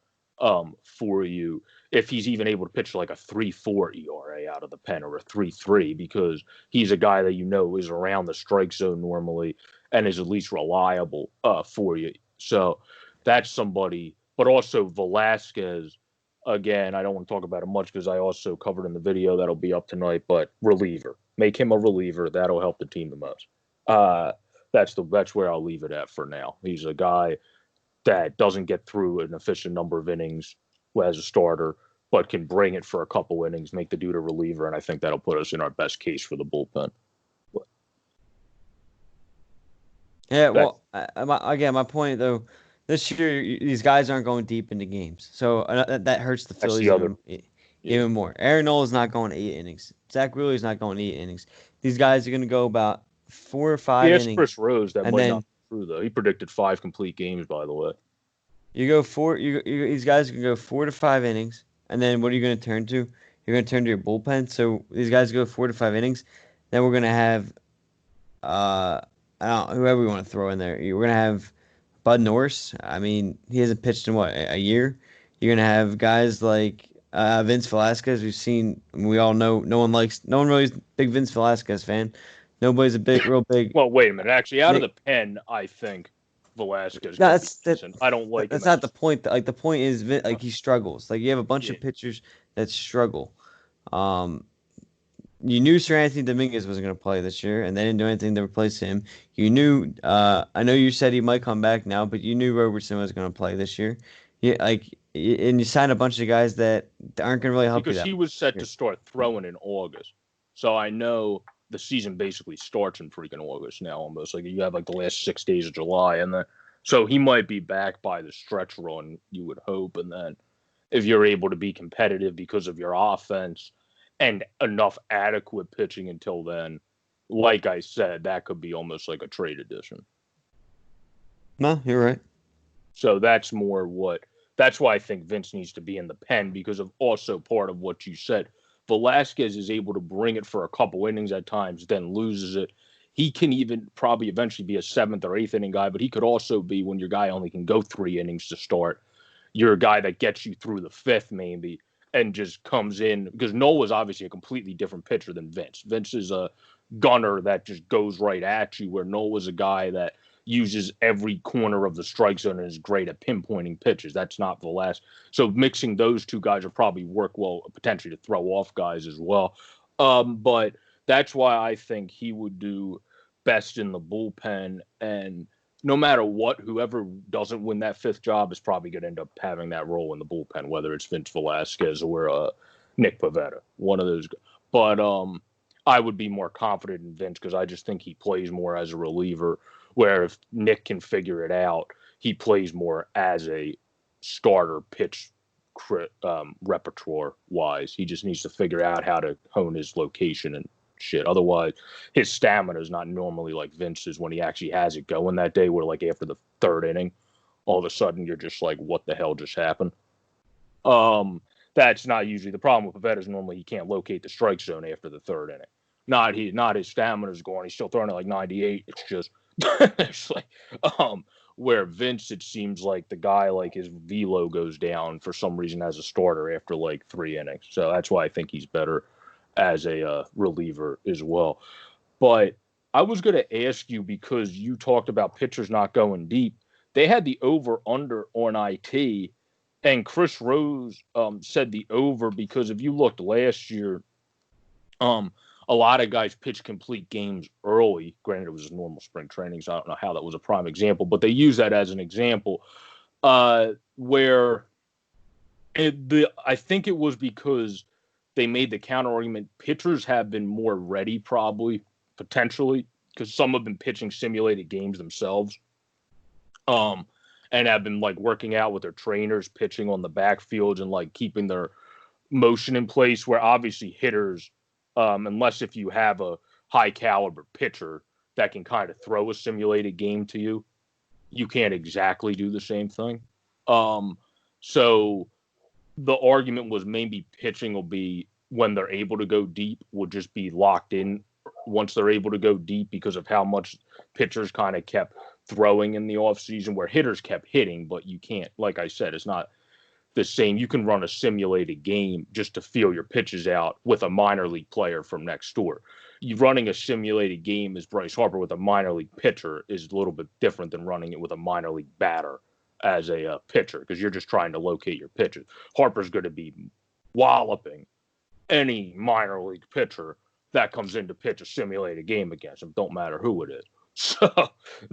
[SPEAKER 1] for you if he's even able to pitch like a 3.4 ERA out of the pen or a 3.3, because he's a guy that you know is around the strike zone normally and is at least reliable for you. So that's somebody. But also Velasquez, again, I don't want to talk about it much because I also covered in the video that'll be up tonight, but reliever. Make him a reliever. That'll help the team the most. That's where I'll leave it at for now. He's a guy that doesn't get through an efficient number of innings as a starter, but can bring it for a couple innings, make the dude a reliever, and I think that'll put us in our best case for the bullpen.
[SPEAKER 2] Yeah, well, my point, though, this year, these guys aren't going deep into games, so that hurts the Phillies even more. Aaron Nola is not going 8 innings. Zach Wheeler is not going 8 innings. These guys are going to go about 4 or 5 innings.
[SPEAKER 1] Chris Rose, that might not be true, though. He predicted 5 complete games, by the way.
[SPEAKER 2] You go 4. These guys can go 4 to 5 innings, and then what are you going to turn to? You're going to turn to your bullpen. So these guys go 4 to 5 innings. Then we're going to have, whoever we want to throw in there. We're going to have Bud Norris. I mean, he hasn't pitched in a year. You're going to have guys like Vince Velasquez. We all know no one really is a big Vince Velasquez fan. Nobody's real big.
[SPEAKER 1] Well, wait a minute. Actually, out of the pen, I think Velasquez.
[SPEAKER 2] No,
[SPEAKER 1] I don't like.
[SPEAKER 2] That's not the point. Like the point is, like he struggles. Like you have a bunch of pitchers that struggle. You knew Sir Anthony Dominguez wasn't going to play this year, and they didn't do anything to replace him. You knew. I know you said he might come back now, but you knew Robertson was going to play this year. And you signed a bunch of guys that aren't going to really help you.
[SPEAKER 1] Because he was set to start throwing in August, so I know the season basically starts in freaking August now, almost like you have like the last 6 days of July, and then so he might be back by the stretch run, you would hope, and then if you're able to be competitive because of your offense and enough adequate pitching until then, like I said, that could be almost like a trade addition.
[SPEAKER 2] No, you're right.
[SPEAKER 1] So that's why I think Vince needs to be in the pen, because of also part of what you said. Velasquez is able to bring it for a couple innings at times, then loses it. He can even probably eventually be a 7th or 8th inning guy, but he could also be, when your guy only can go 3 innings to start, you're a guy that gets you through the 5th maybe and just comes in, because Nola's obviously a completely different pitcher than Vince. Vince is a gunner that just goes right at you, where Nola's a guy that uses every corner of the strike zone and is great at pinpointing pitches. That's not Velasquez. So mixing those two guys will probably work well, potentially to throw off guys as well. But that's why I think he would do best in the bullpen. And no matter what, whoever doesn't win that 5th job is probably going to end up having that role in the bullpen, whether it's Vince Velasquez or Nick Pivetta, one of those. But I would be more confident in Vince, because I just think he plays more as a reliever, where if Nick can figure it out, he plays more as a starter pitch repertoire wise. He just needs to figure out how to hone his location and shit. Otherwise, his stamina is not normally like Vince's when he actually has it going that day, where like after the 3rd inning, all of a sudden you're just like, what the hell just happened? That's not usually the problem with Pivetta. Is normally he can't locate the strike zone after the 3rd inning. Not his stamina's gone. He's still throwing it like 98. It's just it's like where Vince, it seems like the guy, like his velo goes down for some reason as a starter after like 3 innings. So that's why I think he's better as a reliever as well. But I was going to ask you, because you talked about pitchers not going deep. They had the over under on IT, and Chris Rose said the over because if you looked last year, a lot of guys pitch complete games early. Granted, it was normal spring training, so I don't know how that was a prime example, but they use that as an example where I think it was because they made the counter argument. Pitchers have been more ready, probably, potentially, because some have been pitching simulated games themselves, and have been like working out with their trainers, pitching on the backfields and like keeping their motion in place. Where obviously hitters, unless if you have a high caliber pitcher that can kind of throw a simulated game to you, you can't exactly do the same thing. So the argument was maybe pitching will be, when they're able to go deep, will just be locked in once they're able to go deep, because of how much pitchers kind of kept throwing in the offseason, where hitters kept hitting, but you can't, like I said, it's not the same. You can run a simulated game just to feel your pitches out with a minor league player from next door. You running a simulated game as Bryce Harper with a minor league pitcher is a little bit different than running it with a minor league batter as a pitcher, because you're just trying to locate your pitches. Harper's going to be walloping any minor league pitcher that comes in to pitch a simulated game against him. Don't matter who it is. So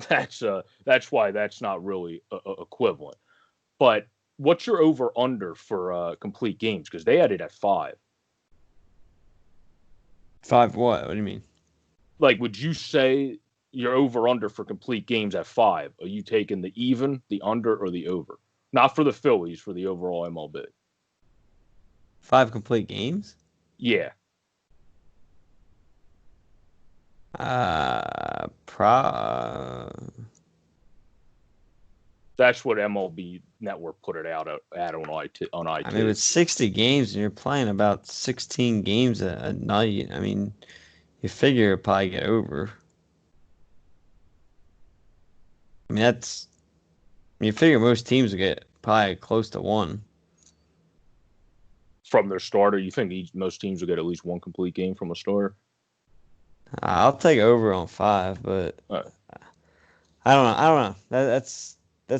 [SPEAKER 1] that's why that's not really equivalent. But what's your over under for complete games? Because they had it at 5.
[SPEAKER 2] 5 what? What do you mean?
[SPEAKER 1] Like, would you say your over under for complete games at 5? Are you taking the even, the under, or the over? Not for the Phillies, for the overall MLB.
[SPEAKER 2] 5 complete games?
[SPEAKER 1] Yeah. That's what MLB Network put it out at on IT.
[SPEAKER 2] I mean, with 60 games and you're playing about 16 games a night, I mean, you figure it'll probably get over. I mean, you figure most teams will get probably close to 1.
[SPEAKER 1] From their starter, you think most teams will get at least 1 complete game from a starter?
[SPEAKER 2] I'll take over on 5, but
[SPEAKER 1] right.
[SPEAKER 2] I don't know. That's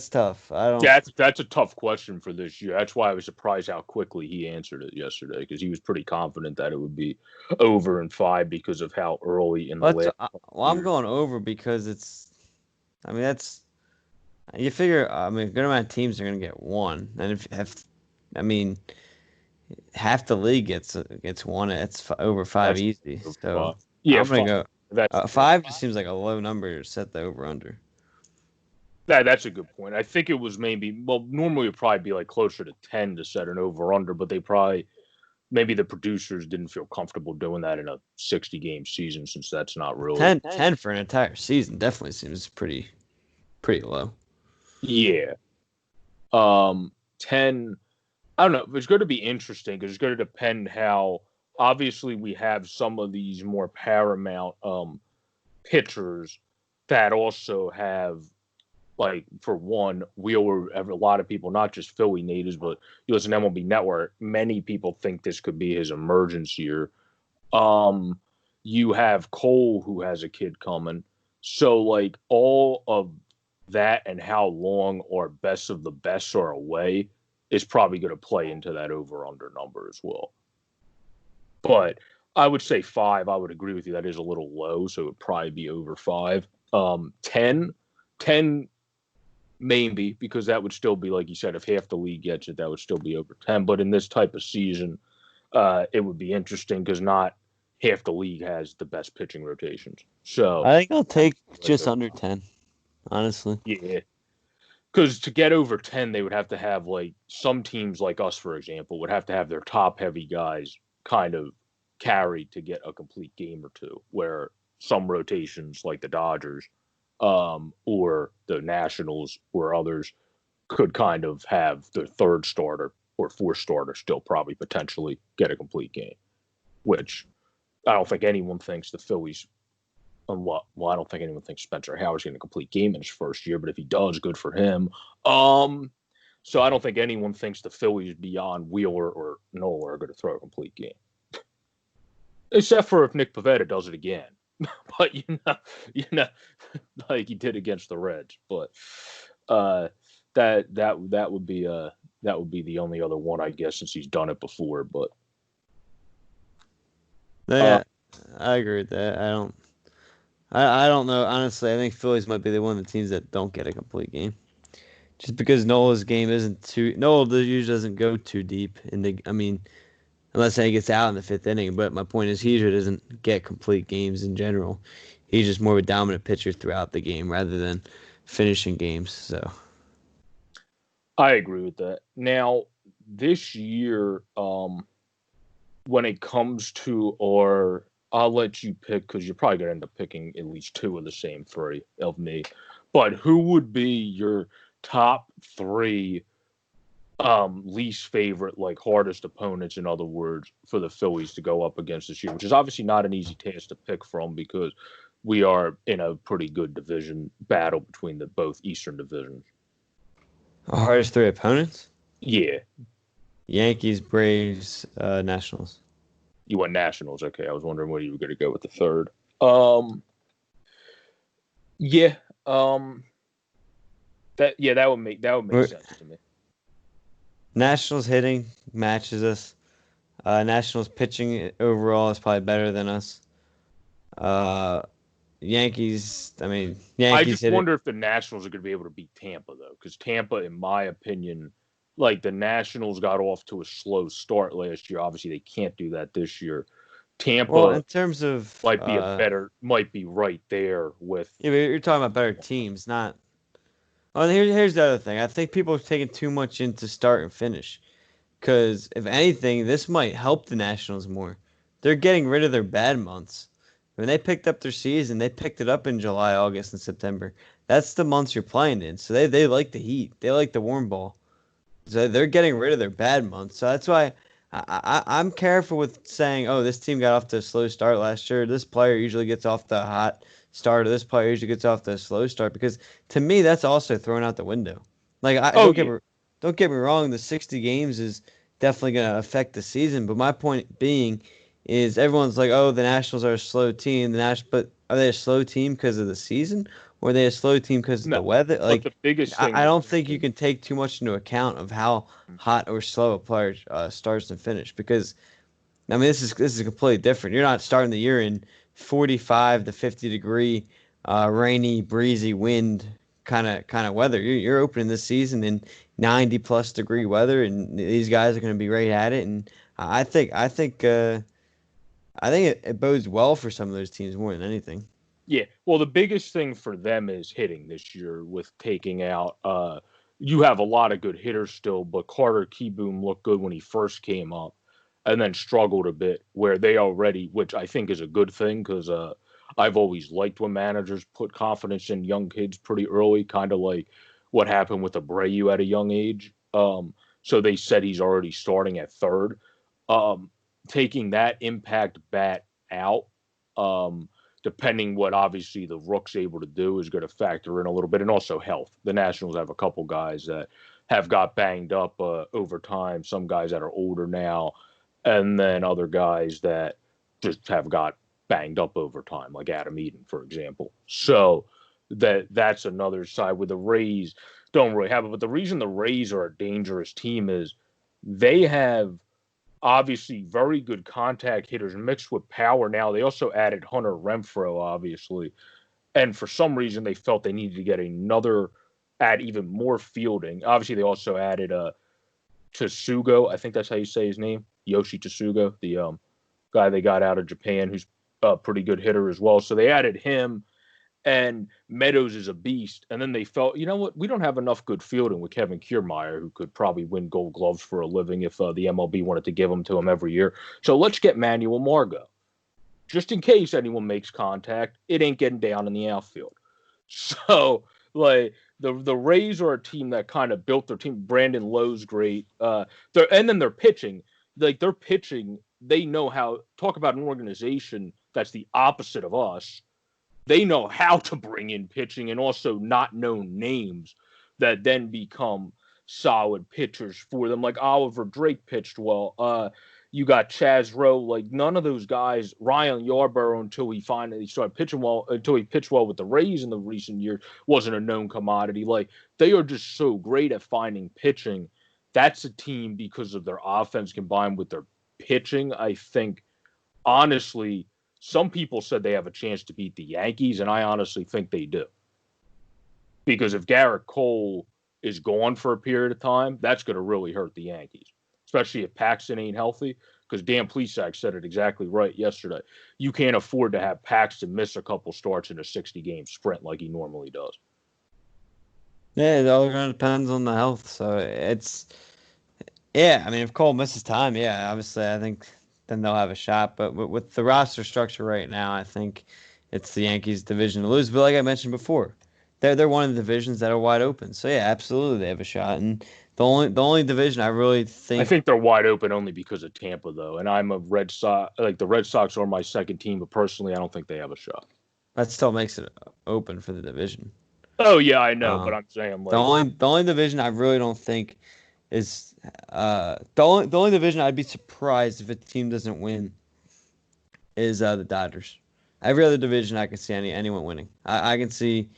[SPEAKER 2] tough.
[SPEAKER 1] That's a tough question for this year. That's why I was surprised how quickly he answered it yesterday, because he was pretty confident that it would be over in 5 because of how early in the last.
[SPEAKER 2] Well, I'm going over because you figure. I mean, a good amount of teams are going to get 1, and half the league gets 1. It's over 5 easy. So
[SPEAKER 1] Yeah,
[SPEAKER 2] I'm gonna
[SPEAKER 1] five.
[SPEAKER 2] go.
[SPEAKER 1] That's
[SPEAKER 2] 5 just seems like a low number to set the over under.
[SPEAKER 1] that's a good point. I think it was normally it'd probably be like closer to 10 to set an over under, but they probably maybe the producers didn't feel comfortable doing that in a 60 game season since that's not really
[SPEAKER 2] 10 for an entire season definitely seems pretty low.
[SPEAKER 1] yeah. 10 I don't know. It's going to be interesting because it's going to depend how obviously we have some of these more paramount pitchers that also have like for one, Wheeler, a lot of people, not just Philly natives, but you listen to MLB Network, many people think this could be his emergence year. Um, you have Cole who has a kid coming. So like all of that and how long our best of the best are away is probably going to play into that over under number as well. But I would say 5. I would agree with you. That is a little low, so it would probably be over 5. 10 maybe because that would still be like you said. If half the league gets it, that would still be over 10. But in this type of season, it would be interesting because not half the league has the best pitching rotations. So
[SPEAKER 2] I think I'll take just under 10, honestly.
[SPEAKER 1] yeah, because to get over 10, they would have to have like some teams like us, for example, would have to have their top heavy guys kind of carried to get a complete game or two, where some rotations like the Dodgers or the Nationals or others could kind of have their third starter or fourth starter still probably potentially get a complete game, which I don't think anyone thinks the Phillies. I don't think anyone thinks Spencer Howard's getting a complete game in his first year, but if he does, good for him. So I don't think anyone thinks the Phillies beyond Wheeler or Nola are going to throw a complete game, except for if Nick Pivetta does it again. But like he did against the Reds. But that would be the only other one, I guess, since he's done it before. But
[SPEAKER 2] Yeah, I agree with that. I don't know. Honestly, I think Phillies might be the one of the teams that don't get a complete game. Just because Nola's game isn't too Nola usually doesn't go too deep in the I mean, unless he gets out in the 5th inning, but my point is he usually doesn't get complete games in general. He's just more of a dominant pitcher throughout the game rather than finishing games. So
[SPEAKER 1] I agree with that. Now, this year, when it comes to I'll let you pick because you're probably going to end up picking at least 2 of the same 3 of me. But who would be your top 3 least favorite, like hardest opponents, in other words, for the Phillies to go up against this year, which is obviously not an easy task to pick from because we are in a pretty good division battle between the both Eastern divisions.
[SPEAKER 2] our hardest 3 opponents:
[SPEAKER 1] Yeah,
[SPEAKER 2] Yankees, Braves, Nationals.
[SPEAKER 1] you went Nationals. Okay, I was wondering where you were going to go with the third. Yeah, that would make sense to me.
[SPEAKER 2] Nationals hitting matches us. Nationals pitching overall is probably better than us. Yankees. I mean,
[SPEAKER 1] I
[SPEAKER 2] Yankees
[SPEAKER 1] just
[SPEAKER 2] hit it.
[SPEAKER 1] wonder if the Nationals are going to be able to beat Tampa though, because Tampa, in my opinion, like the Nationals got off to a slow start last year. Obviously, they can't do that this year.
[SPEAKER 2] Well, in
[SPEAKER 1] Tampa
[SPEAKER 2] terms of
[SPEAKER 1] might be right there with.
[SPEAKER 2] yeah, but you're talking about better teams, not. Oh, here's the other thing. I think people are taking too much into start and finish. Because if anything, this might help the Nationals more. They're getting rid of their bad months. When they picked up their season, they picked it up in July, August, and September. That's the months you're playing in. So they like the heat. They like the warm ball. So they're getting rid of their bad months. So that's why I'm careful with saying, oh, this team got off to a slow start last year. This player usually gets off the hot start, or this player usually gets off the slow start. Because to me, that's also thrown out the window. Like
[SPEAKER 1] Oh yeah,
[SPEAKER 2] don't get me wrong. The 60 games is definitely going to affect the season. But my point being is everyone's like, oh, the Nationals are a slow team. But are they a slow team because of the season, or are they a slow team because of the
[SPEAKER 1] no.
[SPEAKER 2] weather?
[SPEAKER 1] But
[SPEAKER 2] Like,
[SPEAKER 1] the biggest thing
[SPEAKER 2] I
[SPEAKER 1] with
[SPEAKER 2] don't think you
[SPEAKER 1] Houston,
[SPEAKER 2] can take too much into account of how hot or slow a player starts and finish because I mean this is completely different. You're not starting the year in 45 to 50 degree rainy breezy wind kind of weather. You're opening this season in 90 plus degree weather and these guys are going to be right at it and I think I think it bodes well for some of those teams more than anything.
[SPEAKER 1] Yeah. Well, the biggest thing for them is hitting this year with taking out. You have a lot of good hitters still, but Carter Keyboom looked good when he first came up, and then struggled a bit. Where they already, which I think is a good thing, because I've always liked when managers put confidence in young kids pretty early, kind of like what happened with Abreu at a young age. So they said he's already starting at third. Um, Taking that impact bat out. Depending what obviously the Rook's able to do is going to factor in a little bit, and also health. The Nationals have a couple guys that have got banged up over time. Some guys that are older now, and then other guys that just have got banged up over time, like Adam Eden, for example. So that's another side where the Rays don't really have it. But the reason the Rays are a dangerous team is they have obviously very good contact hitters mixed with power. Now they also added Hunter Renfroe, obviously, and for some reason they felt they needed to get another, add even more fielding. Obviously, they also added Tsugo. I think that's how you say his name, Yoshi Tsugo, the guy they got out of Japan, who's a pretty good hitter as well. So they added him, and Meadows is a beast. And then they felt, you know what, we don't have enough good fielding with Kevin Kiermaier, who could probably win Gold Gloves for a living if the MLB wanted to give them to him every year. So let's get Manuel Margot, just in case anyone makes contact. It ain't getting down in the outfield. So like the Rays are a team that kind of built their team. Brandon Lowe's great. And then their pitching, like their pitching, they know how. Talk about an organization that's the opposite of us. They know how to bring in pitching and also not known names that then become solid pitchers for them. Like Oliver Drake pitched well. You got Chaz Rowe. Like none of those guys. Ryan Yarborough, until he finally started pitching well, until he pitched well with the Rays in the recent years, wasn't a known commodity. Like they are just so great at finding pitching. That's a team because of their offense combined with their pitching. I think honestly, some people said they have a chance to beat the Yankees, and I honestly think they do. Because if Garrett Cole is gone for a period of time, that's going to really hurt the Yankees, especially if Paxton ain't healthy. Because Dan Plesac said it exactly right yesterday. You can't afford to have Paxton miss a couple starts in a 60-game sprint like he normally does.
[SPEAKER 2] Yeah, it all kind of depends on the health. So yeah. I mean, if Cole misses time, yeah, obviously, I think then they'll have a shot. But with the roster structure right now, I think it's the Yankees' division to lose. But like I mentioned before, they're one of the divisions that are wide open. So yeah, absolutely, they have a shot. And the only division I really
[SPEAKER 1] I
[SPEAKER 2] think
[SPEAKER 1] think they're wide open only because of Tampa, though. And I'm a Red Sox, like the Red Sox are my second team, but personally, I don't think they have a shot.
[SPEAKER 2] that still makes it open for the division.
[SPEAKER 1] Oh, yeah, I know, but
[SPEAKER 2] Um,
[SPEAKER 1] I'm saying,
[SPEAKER 2] the
[SPEAKER 1] like,
[SPEAKER 2] only the only division I really don't think is the only division I'd be surprised if a team doesn't win is the Dodgers. Every other division I can see anyone winning. I can see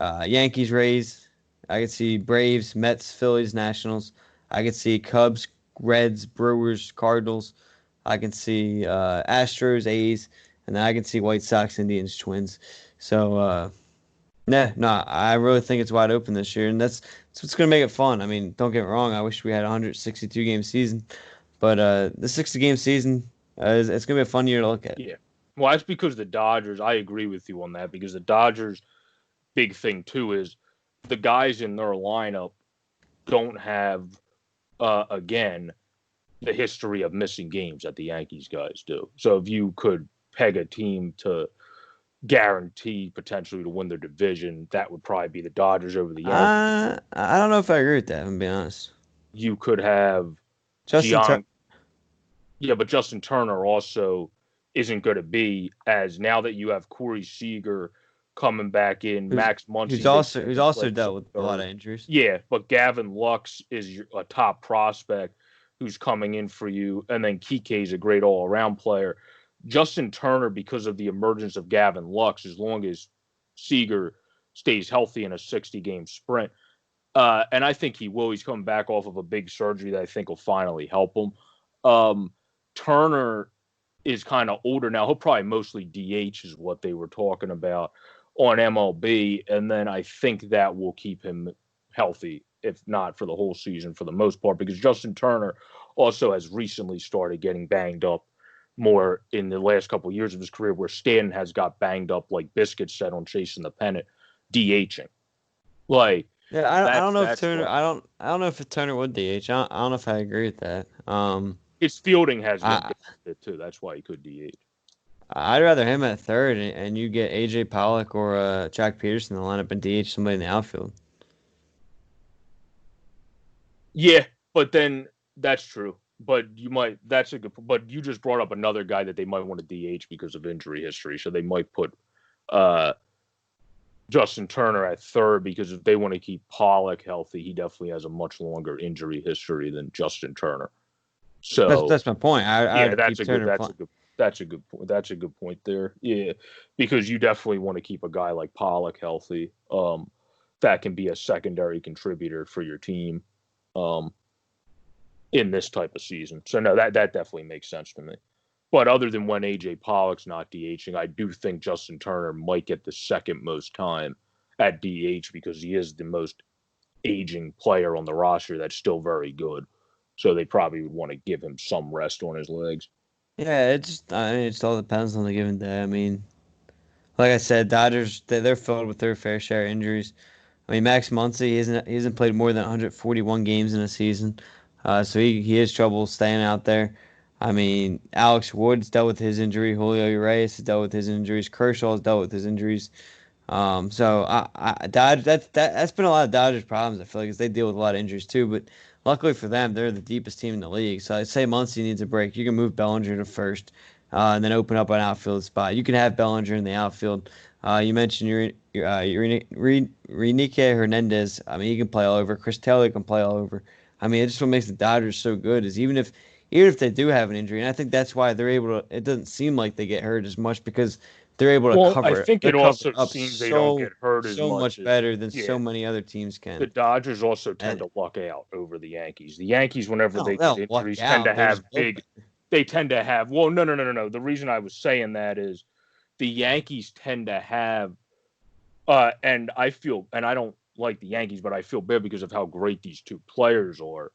[SPEAKER 2] Yankees, Rays. I can see Braves, Mets, Phillies, Nationals. I can see Cubs, Reds, Brewers, Cardinals. I can see Astros, A's, and then I can see White Sox, Indians, Twins. So yeah, no, I really think it's wide open this year, and that's what's gonna make it fun. I mean, don't get me wrong. I wish we had a 162 game season, but the 60 game season it's gonna be a fun year to look at.
[SPEAKER 1] yeah. Well, that's because the Dodgers, I agree with you on that, because the Dodgers, big thing too is the guys in their lineup don't have, again, the history of missing games that the Yankees guys do. So if you could peg a team to guarantee potentially to win their division, that would probably be the Dodgers over the Yankees.
[SPEAKER 2] I don't know if I agree with that. I'm being honest.
[SPEAKER 1] You could have
[SPEAKER 2] Justin Tur-
[SPEAKER 1] Gian, yeah, but Justin Turner also isn't going to be, as now that you have Corey Seager coming back in,
[SPEAKER 2] who's
[SPEAKER 1] Max
[SPEAKER 2] who's
[SPEAKER 1] Muncy.
[SPEAKER 2] also who's also dealt with a lot of injuries.
[SPEAKER 1] Yeah, but Gavin Lux is a top prospect who's coming in for you, and then Kike is a great all-around player. Justin Turner, because of the emergence of Gavin Lux, as long as Seager stays healthy in a 60-game sprint, and I think he will. He's coming back off of a big surgery that I think will finally help him. Turner is kind of older now. He'll probably mostly DH is what they were talking about on MLB, and then I think that will keep him healthy, if not for the whole season, for the most part, because Justin Turner also has recently started getting banged up more in the last couple of years of his career, where Stanton has got banged up like Biscuit said on chasing the pennant, DHing. Like
[SPEAKER 2] Yeah, I don't know if
[SPEAKER 1] that's
[SPEAKER 2] Turner.
[SPEAKER 1] what
[SPEAKER 2] I don't know if Turner would DH. I don't know if I agree with that.
[SPEAKER 1] his fielding has been
[SPEAKER 2] I
[SPEAKER 1] down a bit too. That's why he could DH.
[SPEAKER 2] I'd rather him at third, and you get AJ Pollock or Jack Peterson in the lineup and DH somebody in the outfield.
[SPEAKER 1] Yeah, but then that's true. But that's a good. But you just brought up another guy that they might want to DH because of injury history. So they might put uh, Justin Turner at third because if they want to keep Pollock healthy, he definitely has a much longer injury history than Justin Turner. So
[SPEAKER 2] That's my point.
[SPEAKER 1] yeah,
[SPEAKER 2] I'd keep Turner playing.
[SPEAKER 1] that's a good point. That's a good point there. Yeah, because you definitely want to keep a guy like Pollock healthy. That can be a secondary contributor for your team. Um, in this type of season. So no, that definitely makes sense to me. But other than when AJ Pollock's not DHing, I do think Justin Turner might get the second most time at DH because he is the most aging player on the roster that's still very good. So they probably would want to give him some rest on his legs.
[SPEAKER 2] Yeah, I mean, it just all depends on the given day. I mean, like I said, Dodgers they're filled with their fair share of injuries. I mean, Max Muncy he hasn't played more than 141 games in a season, so he has trouble staying out there. I mean, Alex Wood's dealt with his injury. Julio Urias has dealt with his injuries. Kershaw has dealt with his injuries. So that's been a lot of Dodgers' problems. I feel like 'cause they deal with a lot of injuries too. But luckily for them, they're the deepest team in the league. So I'd say Muncy needs a break. You can move Bellinger to first, and then open up an outfield spot. You can have Bellinger in the outfield. You mentioned your Renike Hernandez. I mean, he can play all over. Chris Taylor can play all over. I mean, it's just what makes the Dodgers so good is even if they do have an injury, and I think that's why they're able to. It doesn't seem like they get hurt as much because they're able to
[SPEAKER 1] Well, I
[SPEAKER 2] cover it.
[SPEAKER 1] think
[SPEAKER 2] They're
[SPEAKER 1] it also
[SPEAKER 2] covered up
[SPEAKER 1] seems they don't get hurt as
[SPEAKER 2] so
[SPEAKER 1] much
[SPEAKER 2] much
[SPEAKER 1] as
[SPEAKER 2] better than
[SPEAKER 1] yeah.
[SPEAKER 2] so many other teams
[SPEAKER 1] The
[SPEAKER 2] can.
[SPEAKER 1] Dodgers also tend
[SPEAKER 2] And
[SPEAKER 1] to luck out over the Yankees. The Yankees, whenever they get
[SPEAKER 2] they'll luck
[SPEAKER 1] injuries, tend to
[SPEAKER 2] out. They're
[SPEAKER 1] have
[SPEAKER 2] just built
[SPEAKER 1] big. They tend to have. Well, no. The reason I was saying that is the Yankees tend to have. And I feel, and I don't like the Yankees, but I feel bad because of how great these two players are.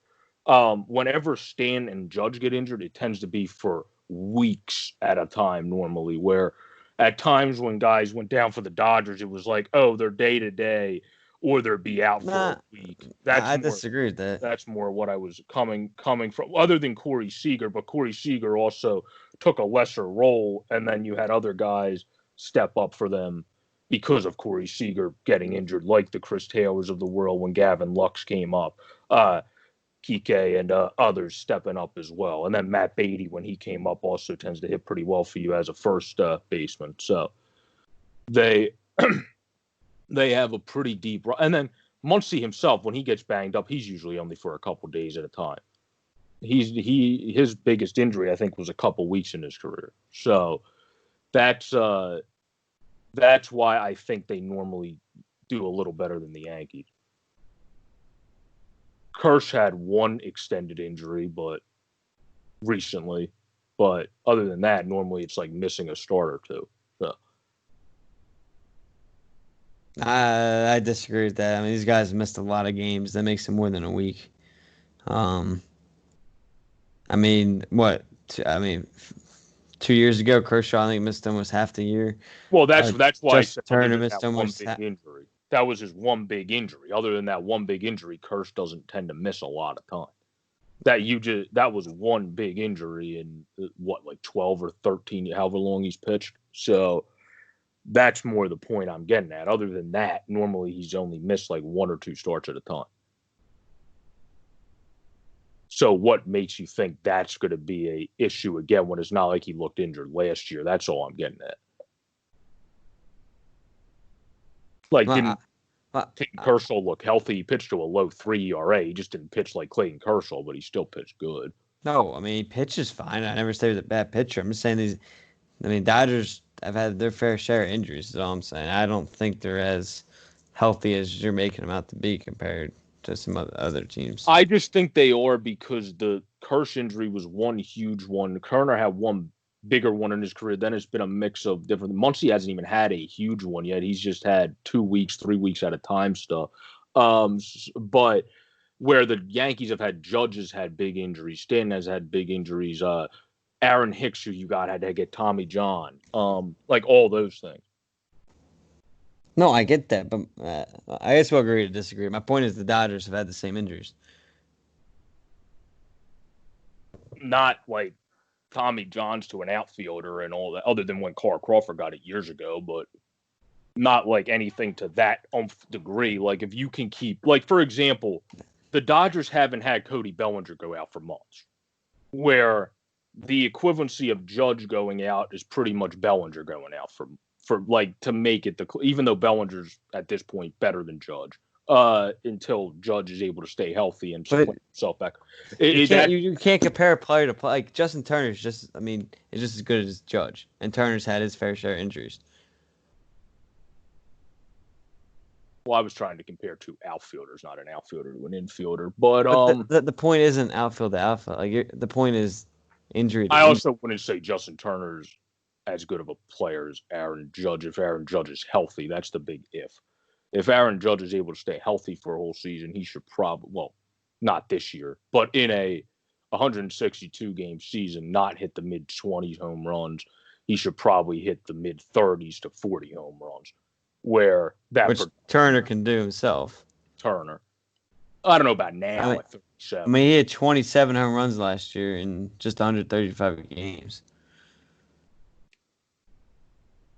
[SPEAKER 1] Whenever Stan and Judge get injured, it tends to be for weeks at a time normally. Where at times when guys went down for the Dodgers, it was like, oh, they're day to day, or they'll be out for
[SPEAKER 2] nah.
[SPEAKER 1] a week.
[SPEAKER 2] I disagree with that.
[SPEAKER 1] That's more what I was coming from. Other than Corey Seager, but Corey Seager also took a lesser role, and then you had other guys step up for them because of Corey Seager getting injured, like the Chris Taylors of the world when Gavin Lux came up. Kike and others stepping up as well. And then Matt Beatty, when he came up, also tends to hit pretty well for you as a first baseman. So they they have a pretty deep. And then Muncy himself, when he gets banged up, he's usually only for a couple days at a time. His biggest injury, I think, was a couple weeks in his career. So that's why I think they normally do a little better than the Yankees. Kirsch had one extended injury, but recently. But other than that, normally it's like missing a start or two. So.
[SPEAKER 2] I disagree with that. I mean, these guys missed a lot of games. That makes it more than a week. Um, I mean, what? I mean, 2 years ago, Kershaw I think missed almost half the year.
[SPEAKER 1] Well, that's why I
[SPEAKER 2] Justin
[SPEAKER 1] said other
[SPEAKER 2] Turner
[SPEAKER 1] than
[SPEAKER 2] missed
[SPEAKER 1] that one
[SPEAKER 2] almost.
[SPEAKER 1] big injury. That was his one big injury. Other than that one big injury, Kirsch doesn't tend to miss a lot of time. That was one big injury in what, like 12 or 13, however long he's pitched. So that's more the point I'm getting at. Other than that, normally he's only missed like one or two starts at a time. So what makes you think that's going to be a issue again when it's not like he looked injured last year? That's all I'm getting at. Like, didn't Clayton Kershaw look healthy? He pitched to a low 3 ERA. He just didn't pitch like Clayton Kershaw, but he still pitched good.
[SPEAKER 2] No, I mean, he pitches fine. I never say he was a bad pitcher. I'm just saying these. I mean, Dodgers have had their fair share of injuries. Is all I'm saying. I don't think they're as healthy as you're making them out to be compared to some other teams.
[SPEAKER 1] I just think they are because the Kirsch injury was one huge one. Kerner had one bigger one in his career. Then it's been a mix of different. Muncy hasn't even had a huge one yet. He's just had 2 weeks, 3 weeks at a time stuff. But where the Yankees have had Judges had big injuries, Stanton has had big injuries, Aaron Hicks, who you got, had to get Tommy John. Like all those things.
[SPEAKER 2] No, I get that, but I guess we'll agree to disagree. My point is the Dodgers have had the same injuries.
[SPEAKER 1] Not like Tommy John's to an outfielder and all that, other than when Carl Crawford got it years ago, but not like anything to that degree. Like if you can keep, like for example, the Dodgers haven't had Cody Bellinger go out for months, where the equivalency of Judge going out is pretty much Bellinger going out for like to make it even though Bellinger's at this point better than Judge. Until Judge is able to stay healthy and put himself back.
[SPEAKER 2] You can't compare a player to play. Like Justin Turner's is just as good as Judge, and Turner's had his fair share of injuries.
[SPEAKER 1] Well, I was trying to compare two outfielders, not an outfielder to an infielder. But
[SPEAKER 2] the point isn't outfield to outfield. Like the point is injury.
[SPEAKER 1] I also wouldn't say Justin Turner's as good of a player as Aaron Judge. If Aaron Judge is healthy, that's the big if. If Aaron Judge is able to stay healthy for a whole season, he should probably, well, not this year, but in a 162 game season, not hit the mid 20s home runs. He should probably hit the mid 30s to 40 home runs. Which
[SPEAKER 2] Turner can do himself.
[SPEAKER 1] Turner. I don't know about now at 37.
[SPEAKER 2] He had 27 home runs last year in just 135 games.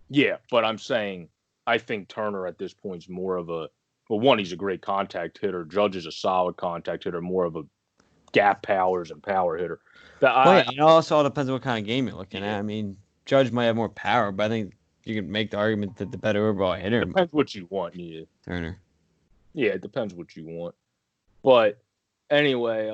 [SPEAKER 1] Yeah, but I'm saying I think Turner at this point is more of one, he's a great contact hitter. Judge is a solid contact hitter, more of a gap powers and power hitter.
[SPEAKER 2] It also all depends on what kind of game you're looking at. I mean, Judge might have more power, but I think you can make the argument that the better overall hitter.
[SPEAKER 1] Depends what you want, yeah.
[SPEAKER 2] Turner.
[SPEAKER 1] Yeah, it depends what you want. But anyway,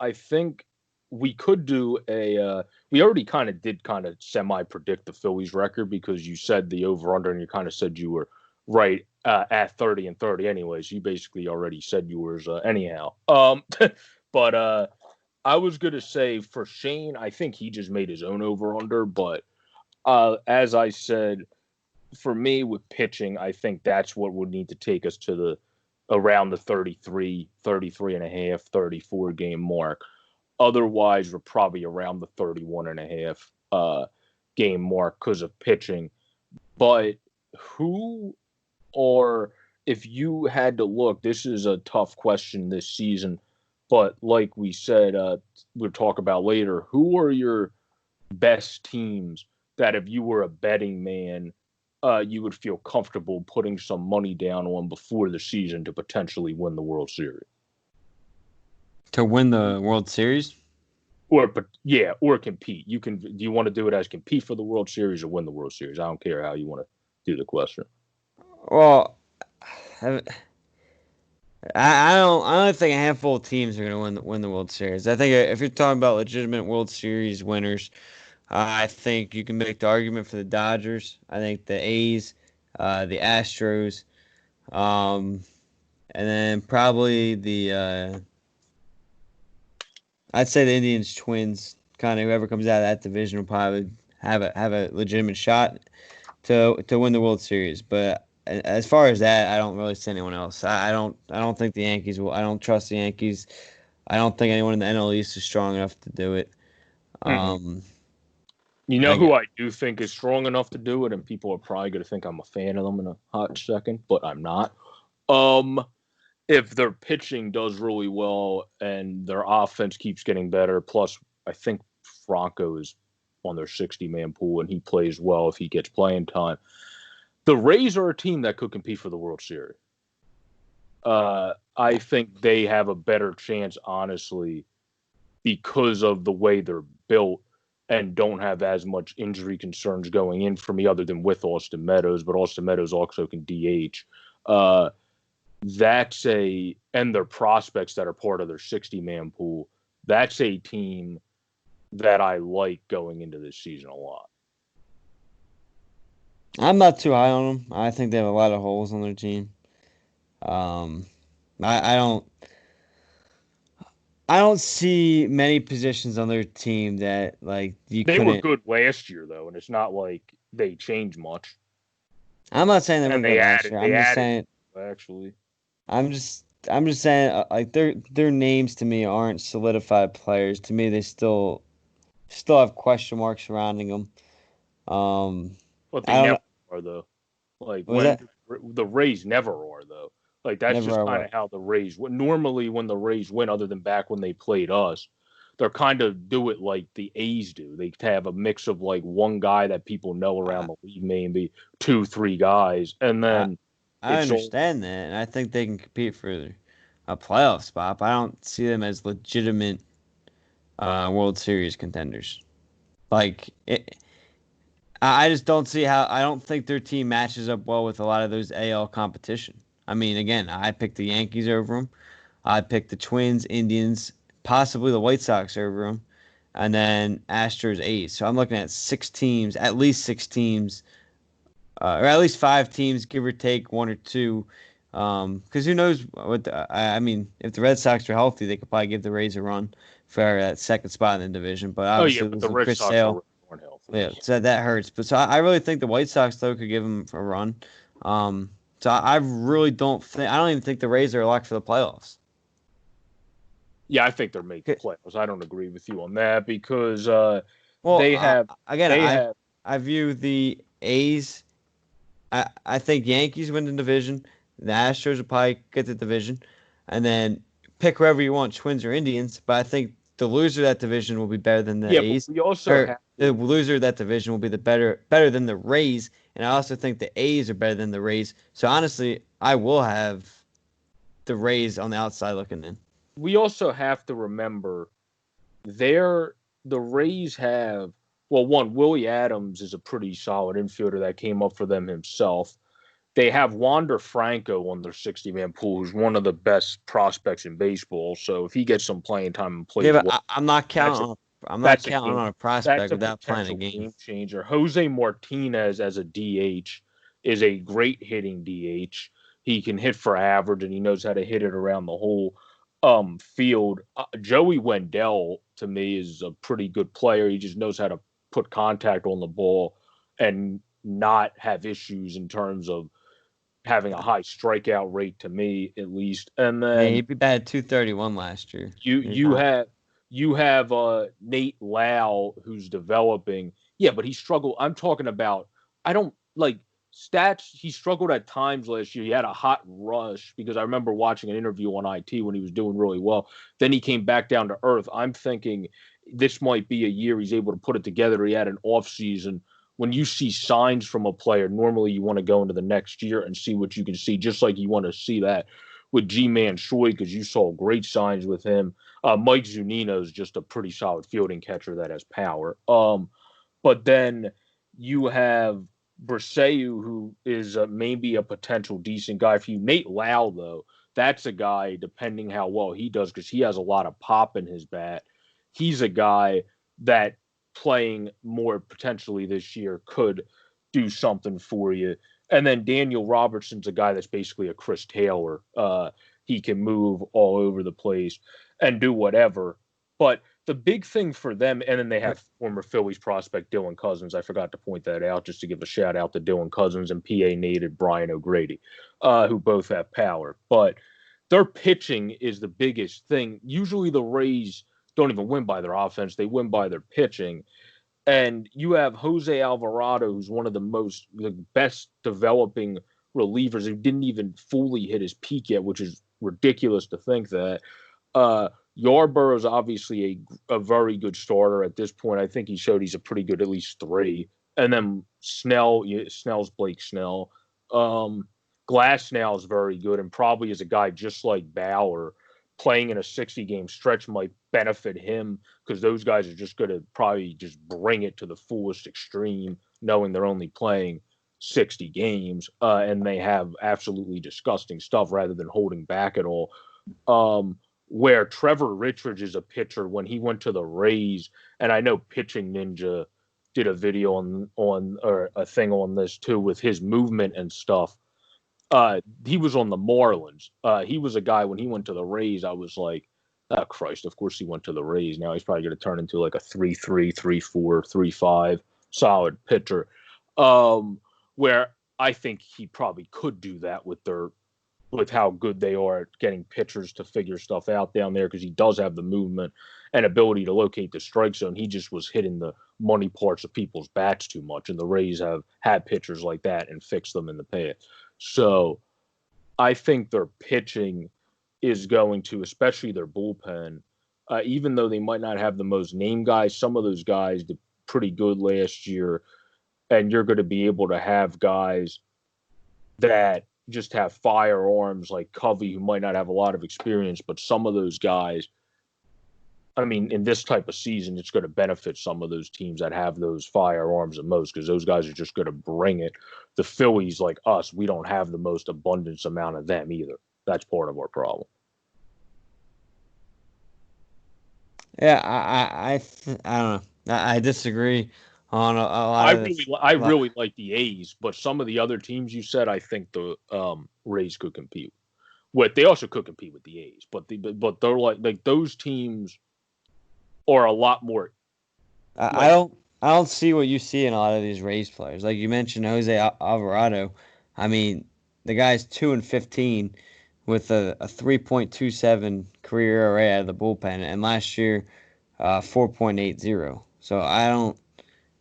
[SPEAKER 1] I think we could do we already kind of semi-predict the Phillies record because you said the over-under and you kind of said you were right at 30 and 30 anyways. You basically already said yours anyhow. But I was going to say for Shane, I think he just made his own over-under. But as I said, for me with pitching, I think that's what would need to take us to around the 33 and a half, 34 game mark. Otherwise, we're probably around the 31 and a half game mark because of pitching. But if you had to look, this is a tough question this season. But like we said, we'll talk about later, who are your best teams that if you were a betting man, you would feel comfortable putting some money down on before the season to potentially win the World Series?
[SPEAKER 2] To win the World Series?
[SPEAKER 1] Or compete. Do you want to do it as compete for the World Series or win the World Series? I don't care how you want to do the question.
[SPEAKER 2] Well, I don't think a handful of teams are going to win the World Series. I think if you're talking about legitimate World Series winners, I think you can make the argument for the Dodgers. I think the A's, the Astros, and then probably I'd say the Indians, Twins, kind of whoever comes out of that division will probably have a legitimate shot to win the World Series. But as far as that, I don't really see anyone else. I don't think the Yankees will. I don't trust the Yankees. I don't think anyone in the NL East is strong enough to do it.
[SPEAKER 1] You know who I do think is strong enough to do it, and people are probably going to think I'm a fan of them in a hot second, but I'm not. If their pitching does really well and their offense keeps getting better, plus I think Franco is on their 60-man pool and he plays well if he gets playing time. The Rays are a team that could compete for the World Series. I think they have a better chance, honestly, because of the way they're built and don't have as much injury concerns going in for me other than with Austin Meadows, but Austin Meadows also can DH. And their prospects that are part of their 60-man pool, that's a team that I like going into this season a lot.
[SPEAKER 2] I'm not too high on them. I think they have a lot of holes on their team. I don't see many positions on their team that
[SPEAKER 1] They were good last year though, and it's not like they changed much.
[SPEAKER 2] I'm not saying they were good last year.
[SPEAKER 1] I'm just saying actually.
[SPEAKER 2] I'm just saying their names to me aren't solidified players. To me, they still Still have question marks surrounding them. Um,
[SPEAKER 1] But they
[SPEAKER 2] I don't
[SPEAKER 1] never
[SPEAKER 2] know.
[SPEAKER 1] are though. Like
[SPEAKER 2] Was
[SPEAKER 1] when
[SPEAKER 2] that
[SPEAKER 1] the Rays never are though. Like that's
[SPEAKER 2] never
[SPEAKER 1] just
[SPEAKER 2] are
[SPEAKER 1] kind
[SPEAKER 2] what?
[SPEAKER 1] of how the Rays. Normally, when the Rays win, other than back when they played us, they're kind of do it like the A's do. They have a mix of like one guy that people know around
[SPEAKER 2] I,
[SPEAKER 1] the league, maybe two, three guys, and
[SPEAKER 2] I
[SPEAKER 1] then
[SPEAKER 2] I
[SPEAKER 1] it's all.
[SPEAKER 2] understand that, and I think they can compete for a playoff spot. But I don't see them as legitimate World Series contenders. Like I just don't see how. I don't think their team matches up well with a lot of those AL competition. I mean, again, I picked the Yankees over them. I picked the Twins, Indians, possibly the White Sox over them, and then Astros, A's. So I'm looking at 6 teams, at least 6 teams, or at least 5 teams, give or take one or two. Because who knows what? I mean, if the Red Sox are healthy, they could probably give the Rays a run for that second spot in the division. But
[SPEAKER 1] Oh yeah,
[SPEAKER 2] obviously,
[SPEAKER 1] but the
[SPEAKER 2] losing
[SPEAKER 1] Red
[SPEAKER 2] Chris
[SPEAKER 1] Sox are
[SPEAKER 2] Sale. Yeah,
[SPEAKER 1] unhealthy.
[SPEAKER 2] so that hurts. But so I really think the White Sox though could give them a run. So I really don't think I don't even think the Rays are locked for the playoffs.
[SPEAKER 1] Yeah, I think they're making the
[SPEAKER 2] Okay.
[SPEAKER 1] playoffs. I don't agree with you on that because
[SPEAKER 2] Well,
[SPEAKER 1] they have
[SPEAKER 2] again,
[SPEAKER 1] they
[SPEAKER 2] I
[SPEAKER 1] have
[SPEAKER 2] I view the A's. I think Yankees win the division. The Astros will probably get the division, and then pick whoever you want, Twins or Indians. But I think the loser of that division will be better than the
[SPEAKER 1] yeah, but
[SPEAKER 2] A's,
[SPEAKER 1] we also
[SPEAKER 2] or
[SPEAKER 1] have
[SPEAKER 2] the
[SPEAKER 1] to.
[SPEAKER 2] loser of that division will be the better than the Rays. And I also think the A's are better than the Rays. So honestly, I will have the Rays on the outside looking in.
[SPEAKER 1] We also have to remember they're the Rays have well, one Willie Adams is a pretty solid infielder that came up for them himself. They have Wander Franco on their 60-man pool, who's one of the best prospects in baseball. So if he gets some playing time and
[SPEAKER 2] Yeah,
[SPEAKER 1] plays
[SPEAKER 2] but
[SPEAKER 1] well,
[SPEAKER 2] I'm not
[SPEAKER 1] that's a
[SPEAKER 2] counting. I'm not
[SPEAKER 1] that's a
[SPEAKER 2] counting
[SPEAKER 1] game.
[SPEAKER 2] on a
[SPEAKER 1] That's
[SPEAKER 2] prospect
[SPEAKER 1] a
[SPEAKER 2] without playing a
[SPEAKER 1] potential
[SPEAKER 2] game.
[SPEAKER 1] game changer. Jose Martinez as a DH is a great hitting DH. He can hit for average and he knows how to hit it around the whole field. Joey Wendell to me is a pretty good player. He just knows how to put contact on the ball and not have issues in terms of having a high strikeout rate to me at least. And
[SPEAKER 2] Hey,
[SPEAKER 1] then
[SPEAKER 2] he'd be bad 231 last year.
[SPEAKER 1] you
[SPEAKER 2] He's
[SPEAKER 1] you
[SPEAKER 2] not.
[SPEAKER 1] have you have Nate Lau who's developing. Yeah, but he struggled. I'm talking about I don't like stats. He struggled at times last year. He had a hot rush because I remember watching an interview on IT when he was doing really well. Then he came back down to earth. I'm thinking this might be a year he's able to put it together. He had an off season. When you see signs from a player, normally you want to go into the next year and see what you can see, just like you want to see that with G-Man Choi because you saw great signs with him. Mike Zunino is just a pretty solid fielding catcher that has power. But then you have Braseu, who is maybe a potential decent guy for you. Nate Lau, though, that's a guy, depending how well he does, because he has a lot of pop in his bat. He's a guy that playing more potentially this year could do something for you. And then Daniel Robertson's a guy that's basically a Chris Taylor. He can move all over the place and do whatever. But the big thing for them, and then they have former Phillies prospect Dylan Cousins. I forgot to point that out just to give a shout out to Dylan Cousins and PA native Brian O'Grady, who both have power. But their pitching is the biggest thing. Usually the Rays don't even win by their offense, they win by their pitching. And you have Jose Alvarado, who's one of the best developing relievers who didn't even fully hit his peak yet, which is ridiculous to think that. Uh, Yarborough is obviously a very good starter at this point. I think he showed he's a pretty good at least three. And then Snell's Blake Snell. Glass now is very good and probably is a guy just like Bauer playing in a 60 game stretch might benefit him because those guys are just going to probably just bring it to the fullest extreme, knowing they're only playing 60 games and they have absolutely disgusting stuff rather than holding back at all. Where Trevor Richards is a pitcher when he went to the Rays, and I know Pitching Ninja did a video on or a thing on this too with his movement and stuff. He was on the Marlins. He was a guy when he went to the Rays. I was like, oh Christ! Of course he went to the Rays. Now he's probably going to turn into like a 3.3, 3.4, 3.5 solid pitcher. Where I think he probably could do that with their with how good they are at getting pitchers to figure stuff out down there because he does have the movement and ability to locate the strike zone. He just was hitting the money parts of people's bats too much, and the Rays have had pitchers like that and fixed them in the past. So I think their pitching is going to, especially their bullpen, even though they might not have the most name guys, some of those guys did pretty good last year, and you're going to be able to have guys that just have firearms like Covey, who might not have a lot of experience, but some of those guys, I mean, in this type of season, it's going to benefit some of those teams that have those firearms the most because those guys are just going to bring it. The Phillies, like us, we don't have the most abundance amount of them either. That's part of our problem.
[SPEAKER 2] Yeah, I don't know. I disagree on a lot of this.
[SPEAKER 1] I really like the A's, but some of the other teams you said, I think the Rays could compete with. They also could compete with the A's, but they're like those teams are a lot more.
[SPEAKER 2] I don't see what you see in a lot of these Rays players. Like you mentioned, Jose Alvarado. I mean, the guy's 2-15 with a 3.27 career ERA out of the bullpen, and last year, 4.80. So I don't.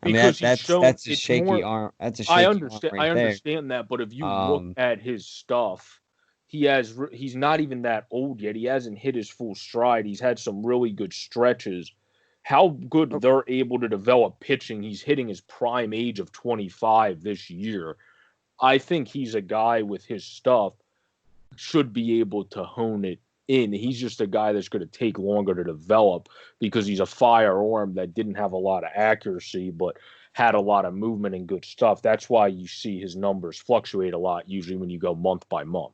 [SPEAKER 2] I mean
[SPEAKER 1] Because he's shown
[SPEAKER 2] that's a
[SPEAKER 1] it's
[SPEAKER 2] shaky
[SPEAKER 1] more.
[SPEAKER 2] arm. That's a shaky arm
[SPEAKER 1] I
[SPEAKER 2] right there.
[SPEAKER 1] understand that, but if you look at his stuff, he's not even that old yet. He hasn't hit his full stride. He's had some really good stretches. How good they're able to develop pitching. He's hitting his prime age of 25 this year. I think he's a guy with his stuff should be able to hone it in. He's just a guy that's going to take longer to develop because he's a firearm that didn't have a lot of accuracy, but had a lot of movement and good stuff. That's why you see his numbers fluctuate a lot, usually when you go month by month.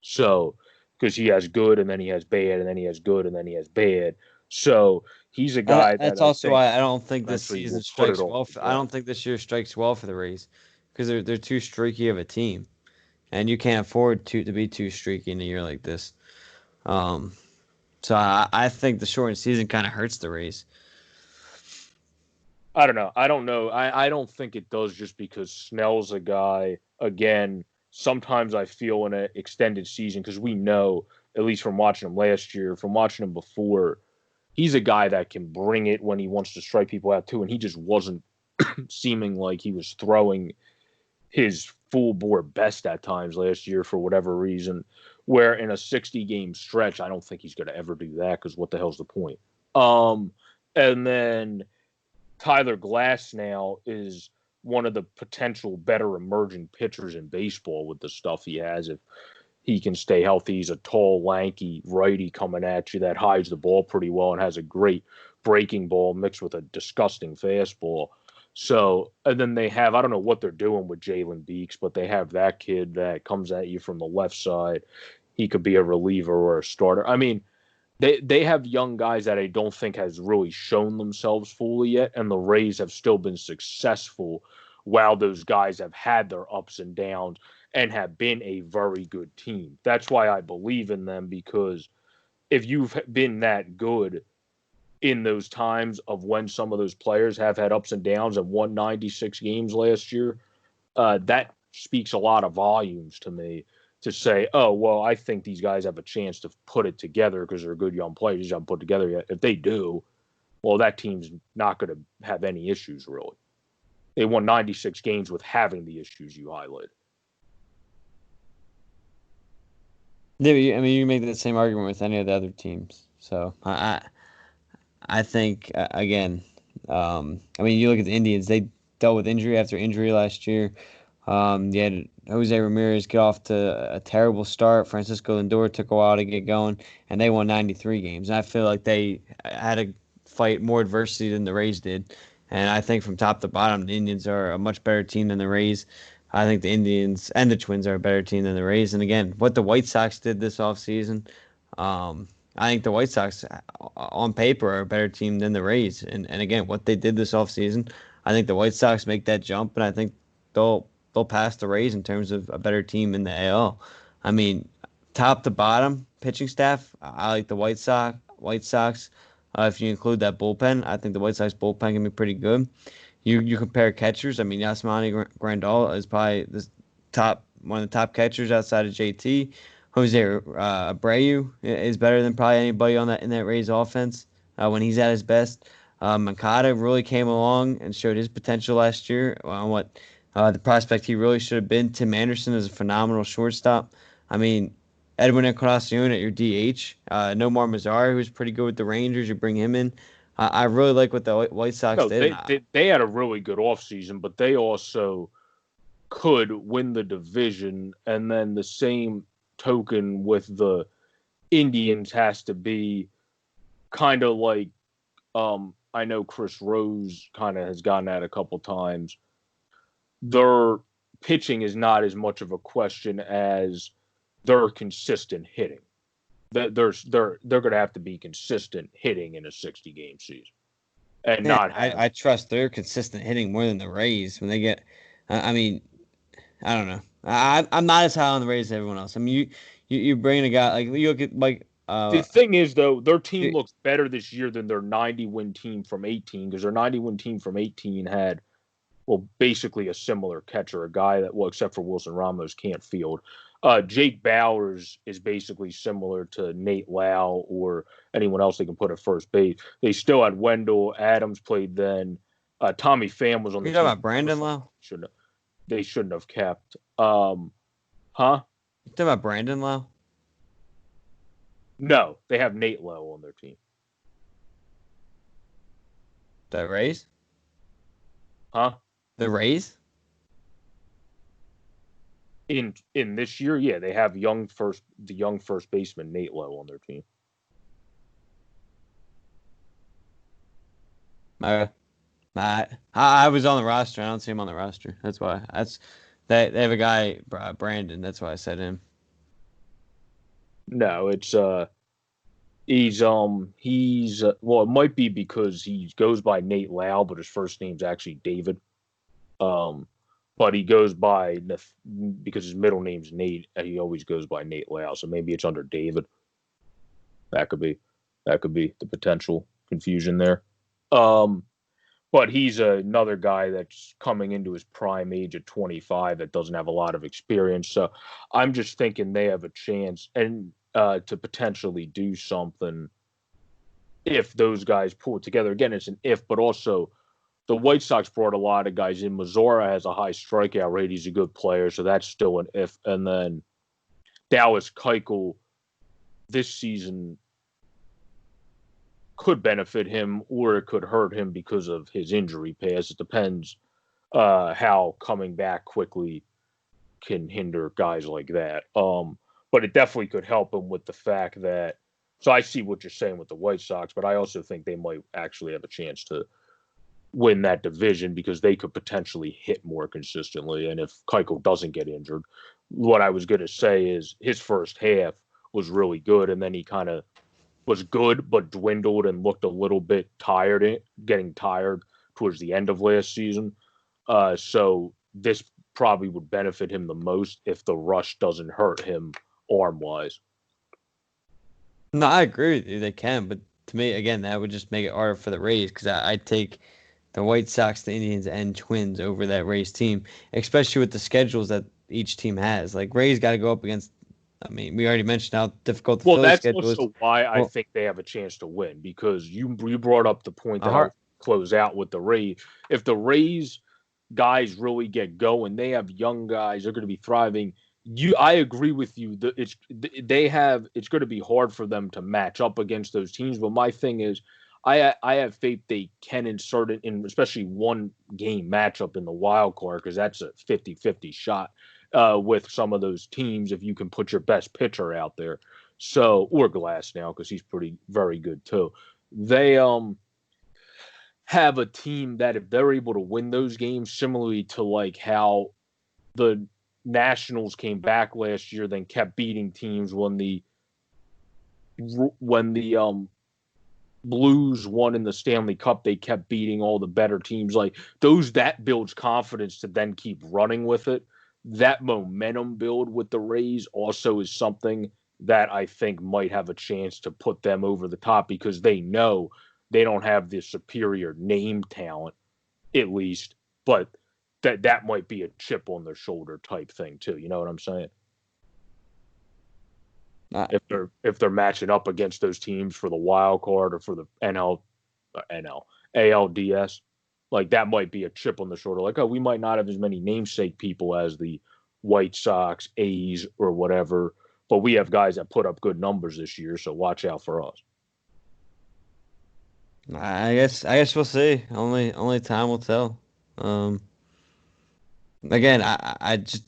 [SPEAKER 1] So, because he has good and then he has bad and then he has good and then he has bad. So he's a guy that
[SPEAKER 2] That's
[SPEAKER 1] I
[SPEAKER 2] also
[SPEAKER 1] think
[SPEAKER 2] why I don't think this
[SPEAKER 1] eventually
[SPEAKER 2] season
[SPEAKER 1] will put it
[SPEAKER 2] strikes
[SPEAKER 1] all
[SPEAKER 2] well. I
[SPEAKER 1] together.
[SPEAKER 2] don't think this year strikes well for the Rays because they're too streaky of a team, and you can't afford to be too streaky in a year like this. Um, so I think the shortened season kind of hurts the Rays.
[SPEAKER 1] I don't know. I don't know. I don't think it does just because Snell's a guy, again, sometimes I feel in an extended season, because we know, at least from watching him last year, from watching him before, he's a guy that can bring it when he wants to strike people out too. And he just wasn't seeming like he was throwing his full bore best at times last year for whatever reason. Where in a 60 game stretch, I don't think he's going to ever do that because what the hell's the point? And then Tyler Glass now is one of the potential better emerging pitchers in baseball with the stuff he has. If he can stay healthy, he's a tall, lanky righty coming at you that hides the ball pretty well and has a great breaking ball mixed with a disgusting fastball. So, and then they have, I don't know what they're doing with Jalen Beeks, but they have that kid that comes at you from the left side. He could be a reliever or a starter. I mean, they have young guys that I don't think has really shown themselves fully yet, and the Rays have still been successful while those guys have had their ups and downs and have been a very good team. That's why I believe in them, because if you've been that good in those times of when some of those players have had ups and downs and won 96 games last year, that speaks a lot of volumes to me to say, oh, well, I think these guys have a chance to put it together because they're good young players. They haven't put together yet. If they do, well, that team's not going to have any issues, really. They won 96 games with having the issues you highlighted.
[SPEAKER 2] Yeah, I mean, you make the same argument with any of the other teams. So I think again, I mean, you look at the Indians; they dealt with injury after injury last year. You had Jose Ramirez get off to a terrible start. Francisco Lindor took a while to get going, and they won 93 games. And I feel like they had to fight more adversity than the Rays did. And I think from top to bottom, the Indians are a much better team than the Rays. I think the Indians and the Twins are a better team than the Rays. And again, what the White Sox did this offseason, I think the White Sox on paper are a better team than the Rays. And again, what they did this offseason, I think the White Sox make that jump, and I think they'll pass the Rays in terms of a better team in the AL. I mean, top to bottom pitching staff, I like the White Sox. If you include that bullpen, I think the White Sox bullpen can be pretty good. You compare catchers. I mean, Yasmani Grandal is probably the one of the top catchers outside of JT. Jose Abreu is better than probably anybody on that in that Rays offense when he's at his best. Makata really came along and showed his potential last year on what the prospect he really should have been. Tim Anderson is a phenomenal shortstop. I mean, Edwin Encarnacion at your DH. Nomar Mazara, who's pretty good with the Rangers. You bring him in. I really like what the White Sox
[SPEAKER 1] No,
[SPEAKER 2] did.
[SPEAKER 1] they had a really good offseason, but they also could win the division. And then the same token with the Indians has to be kind of like I know Chris Rose kind of has gotten at a couple times. Their pitching is not as much of a question as their consistent hitting. They're going to have to be consistent hitting in a 60-game season and
[SPEAKER 2] Yeah,
[SPEAKER 1] not have.
[SPEAKER 2] I trust their consistent hitting more than the Rays when they get. I mean, I don't know. I'm not as high on the Rays as everyone else. I mean, you bring a guy like you look at like
[SPEAKER 1] The thing is, though, their team
[SPEAKER 2] it-
[SPEAKER 1] looks better this year than their 90-win team from 18 because their 90-win team from 18 had, well, basically a similar catcher, a guy that, well, except for Wilson Ramos, can't field. Jake Bowers is basically similar to Nate Lau or anyone else they can put at first base. They still had Wendell Adams played then. Tommy Pham was on
[SPEAKER 2] you
[SPEAKER 1] the
[SPEAKER 2] talking
[SPEAKER 1] team.
[SPEAKER 2] about Brandon Lowe?
[SPEAKER 1] They shouldn't have kept. Huh?
[SPEAKER 2] You talking about Brandon Lowe?
[SPEAKER 1] No, they have Nate Lowe on their team.
[SPEAKER 2] The Rays?
[SPEAKER 1] Huh?
[SPEAKER 2] The Rays?
[SPEAKER 1] In this year, yeah, they have the young first baseman Nate Lowe on their team.
[SPEAKER 2] I was on the roster. I don't see him on the roster. That's why. They have a guy Brandon. That's why I said him.
[SPEAKER 1] No, it's he's well, it might be because he goes by Nate Lau, but his first name's actually David. But he goes by because his middle name's Nate, and he always goes by Nate Lau. So maybe it's under David. That could be the potential confusion there. But he's another guy that's coming into his prime age at 25 that doesn't have a lot of experience. So I'm just thinking they have a chance and to potentially do something if those guys pull it together. Again, it's an if, but also the White Sox brought a lot of guys in. Mazara has a high strikeout rate. He's a good player, so that's still an if. And then Dallas Keuchel this season could benefit him or it could hurt him because of his injury past. It depends how coming back quickly can hinder guys like that. But it definitely could help him with the fact that. So I see what you're saying with the White Sox, but I also think they might actually have a chance to win that division because they could potentially hit more consistently. And if Keuchel doesn't get injured, what I was going to say is his first half was really good, and then he kind of was good but dwindled and looked a little bit tired, getting tired towards the end of last season. So this probably would benefit him the most if the rush doesn't hurt him arm-wise.
[SPEAKER 2] No, I agree with you. They can, but to me, again, that would just make it harder for the Rays because I'd take the White Sox, the Indians, and Twins over that Rays team, especially with the schedules that each team has. Like Rays got to go up against. I mean, we already mentioned how difficult the Phillies schedule is.
[SPEAKER 1] Well, that's also why I think they have a chance to win because you brought up the point that I'll close out with the Rays. If the Rays guys really get going, they have young guys. They're going to be thriving. I agree with you. It's going to be hard for them to match up against those teams. But my thing is, I have faith they can insert it in, especially one game matchup in the wild card because that's a 50-50 shot with some of those teams if you can put your best pitcher out there. So or Glass now because he's very good too. They have a team that if they're able to win those games, similarly to like how the Nationals came back last year, then kept beating teams when the Blues won in the Stanley Cup, they kept beating all the better teams. Like those, that builds confidence to then keep running with it. That momentum build with the Rays also is something that I think might have a chance to put them over the top because they know they don't have the superior name talent, at least, but that might be a chip on their shoulder type thing too. You know what I'm saying?
[SPEAKER 2] Uh,
[SPEAKER 1] if they're matching up against those teams for the wild card or for the NL ALDS, like that might be a chip on the shoulder. Like, oh, we might not have as many namesake people as the White Sox, A's, or whatever, but we have guys that put up good numbers this year, so watch out for us.
[SPEAKER 2] I guess we'll see. Only time will tell. Um, again, I just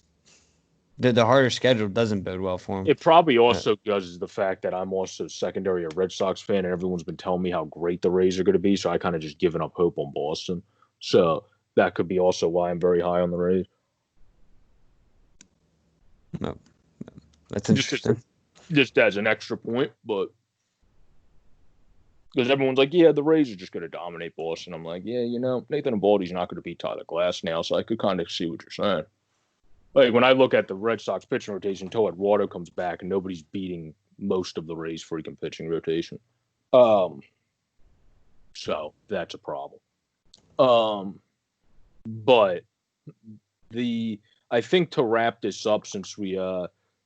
[SPEAKER 2] the harder schedule doesn't bode well for him.
[SPEAKER 1] It probably also does the fact that I'm also secondary a Red Sox fan, and everyone's been telling me how great the Rays are going to be, so I kind of just given up hope on Boston. So that could be also why I'm very high on the Rays.
[SPEAKER 2] No, that's interesting.
[SPEAKER 1] Just as an extra point, but because everyone's like, yeah, the Rays are just going to dominate Boston. I'm like, yeah, Nathan Eovaldi's not going to beat Tyler Glass now, so I could kind of see what you're saying. Like when I look at the Red Sox pitching rotation until Eduardo comes back, and nobody's beating most of the Rays' freaking pitching rotation. So that's a problem. But I think to wrap this up, since we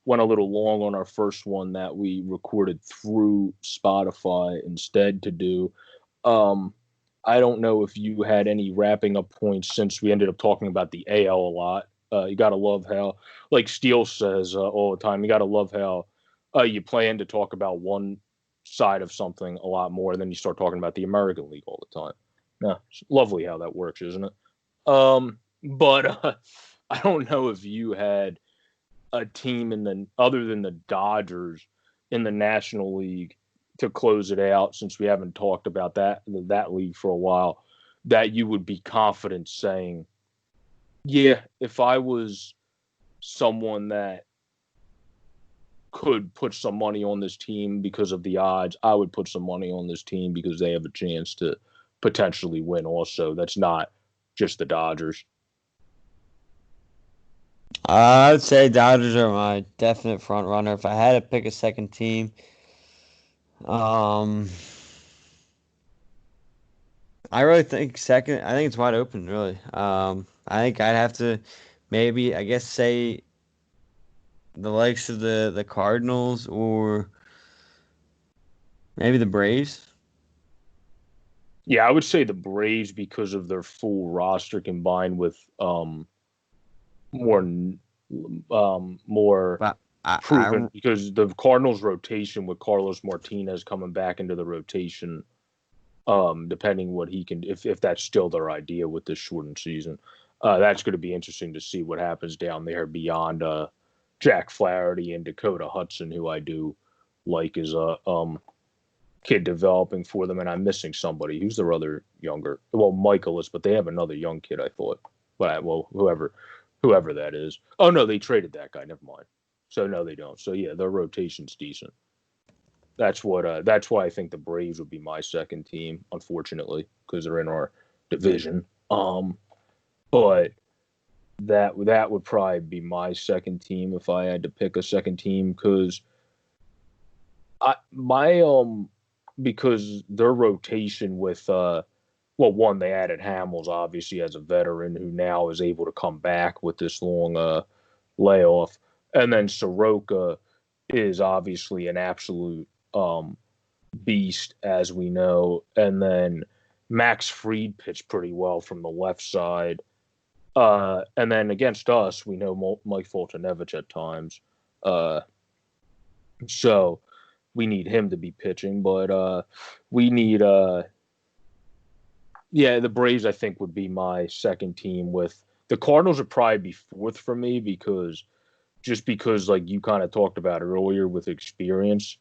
[SPEAKER 1] went a little long on our first one that we recorded through Spotify instead to do. I don't know if you had any wrapping up points since we ended up talking about the AL a lot. You got to love how, like Steele says all the time, you got to love how you plan to talk about one side of something a lot more, and then you start talking about the American League all the time. Yeah, it's lovely how that works, isn't it? But I don't know if you had a team other than the Dodgers in the National League to close it out, since we haven't talked about that league for a while, that you would be confident saying, yeah, if I was someone that could put some money on this team because of the odds, I would put some money on this team because they have a chance to potentially win also. That's not just the Dodgers.
[SPEAKER 2] I would say Dodgers are my definite front runner. If I had to pick a second team, um, I really think second. I think it's wide open. Really, I think I'd have to maybe, I guess, say the likes of the Cardinals or maybe the Braves.
[SPEAKER 1] Yeah, I would say the Braves because of their full roster combined with more more
[SPEAKER 2] But I
[SPEAKER 1] proven, because the Cardinals rotation with Carlos Martinez coming back into the rotation, depending what he can, if that's still their idea with this shortened season, that's going to be interesting to see what happens down there beyond Jack Flaherty and Dakota Hudson, who I do like as a kid developing for them, and I'm missing somebody. Who's their other younger? Well, Michaelis, but they have another young kid, I thought. But whoever that is. Oh no, they traded that guy. Never mind. So no, they don't. So yeah, their rotation's decent. That's why I think the Braves would be my second team, unfortunately, because they're in our division. But that would probably be my second team if I had to pick a second team, because I my because their rotation with well, one, they added Hamels obviously as a veteran who now is able to come back with this long layoff, and then Soroka is obviously an absolute beast, as we know, and then Max Fried pitched pretty well from the left side, and then against us we know Mike Foltynewicz at times, uh, so we need him to be pitching, but we need yeah, the Braves I think would be my second team. With the Cardinals would probably be fourth for me, because like you kind of talked about earlier with experience.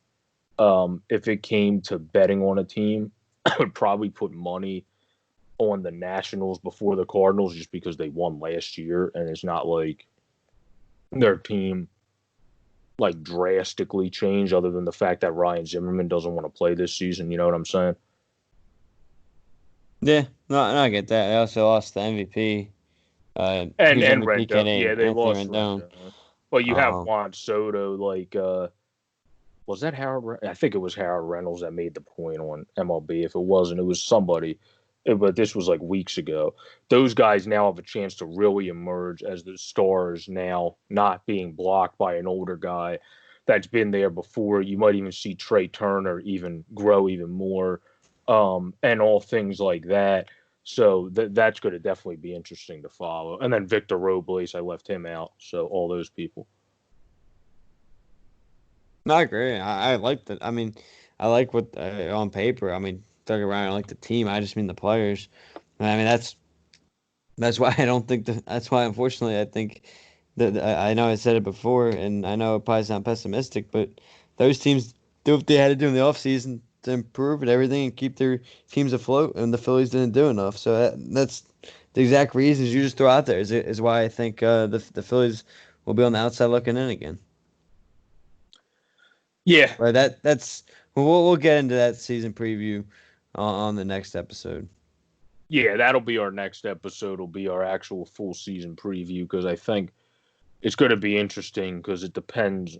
[SPEAKER 1] If it came to betting on a team, I would probably put money on the Nationals before the Cardinals, just because they won last year, and it's not like their team like drastically changed, other than the fact that Ryan Zimmerman doesn't want to play this season. You know what I'm saying?
[SPEAKER 2] Yeah, no, I get that. They also lost the MVP.
[SPEAKER 1] And
[SPEAKER 2] Who's
[SPEAKER 1] and
[SPEAKER 2] MVP
[SPEAKER 1] Rendon,
[SPEAKER 2] candidate?
[SPEAKER 1] yeah, they
[SPEAKER 2] Anthony
[SPEAKER 1] lost
[SPEAKER 2] Rendon.
[SPEAKER 1] Rendon. Well, you have
[SPEAKER 2] Um,
[SPEAKER 1] Juan Soto, like was that Howard? I think it was Howard Reynolds that made the point on MLB. If it wasn't, it was somebody. But this was like weeks ago. Those guys now have a chance to really emerge as the stars now, not being blocked by an older guy that's been there before. You might even see Trey Turner even grow even more, and all things like that. So that's going to definitely be interesting to follow. And then Victor Robles, I left him out. So all those people.
[SPEAKER 2] No, I agree. I like that. I mean, I like what on paper. I mean, don't get me wrong, I like the team. I just mean the players. I mean, that's why I don't think that's why, unfortunately, I think that I know I said it before, and I know it probably sounds pessimistic, but those teams do what they had to do in the offseason to improve and everything and keep their teams afloat, and the Phillies didn't do enough. So that's the exact reasons you just throw out there is why I think the Phillies will be on the outside looking in again.
[SPEAKER 1] Yeah,
[SPEAKER 2] Right. That's we'll get into that season preview on the next episode.
[SPEAKER 1] yeah, that'll be our next episode. Will be our actual full season preview because I think it's going to be interesting because it depends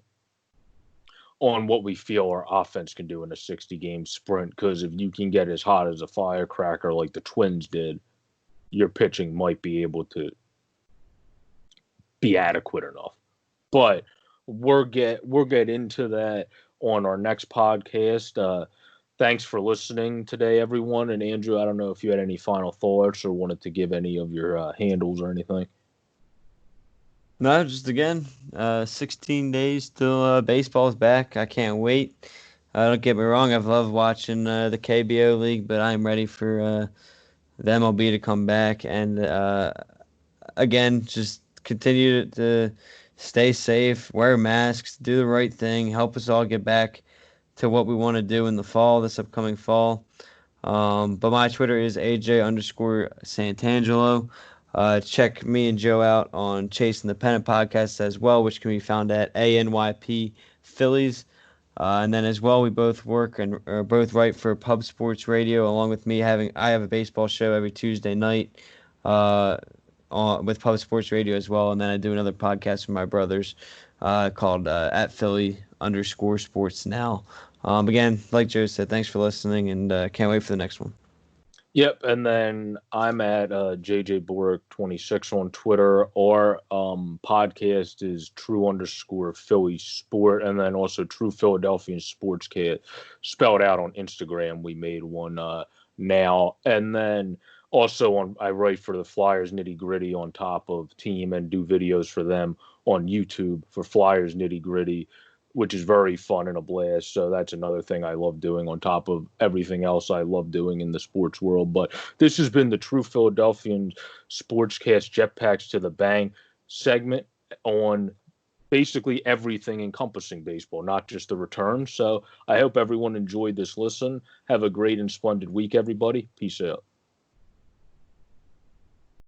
[SPEAKER 1] on what we feel our offense can do in a 60 game sprint. Because if you can get as hot as a firecracker like the Twins did, your pitching might be able to be adequate enough. But we'll get into that on our next podcast. Thanks for listening today, everyone. And Andrew, I don't know if you had any final thoughts or wanted to give any of your handles or anything.
[SPEAKER 2] No, just again, 16 days till baseball's back. I can't wait. Don't get me wrong, I've loved watching the KBO League, but I'm ready for the MLB to come back. And again, just continue to stay safe, wear masks, do the right thing, help us all get back to what we want to do in the fall, this upcoming fall. But my Twitter is AJ underscore Santangelo. Check me and Joe out on Chasing the Pennant podcast as well, which can be found at ANYP Phillies. And then as well, we both work and are both write for Pub Sports Radio, along with me I have a baseball show every Tuesday night with Pub Sports Radio as well. And then I do another podcast with my brothers called at Philly underscore Sports Now. Again, like Joe said, thanks for listening, and can't wait for the next one.
[SPEAKER 1] Yep, and then I'm at JJ Bork26 on Twitter. Our podcast is True underscore Philly Sport, and then also True Philadelphian Sportscast spelled out on Instagram. We made one now, and then also I write for the Flyers Nitty Gritty on top of Team and do videos for them on YouTube for Flyers Nitty Gritty, which is very fun and a blast. So that's another thing I love doing on top of everything else I love doing in the sports world. But this has been the True Philadelphian Sportscast Jetpacks to the Bank segment on basically everything encompassing baseball, not just the return. So I hope everyone enjoyed this listen. Have a great and splendid week, everybody. Peace out.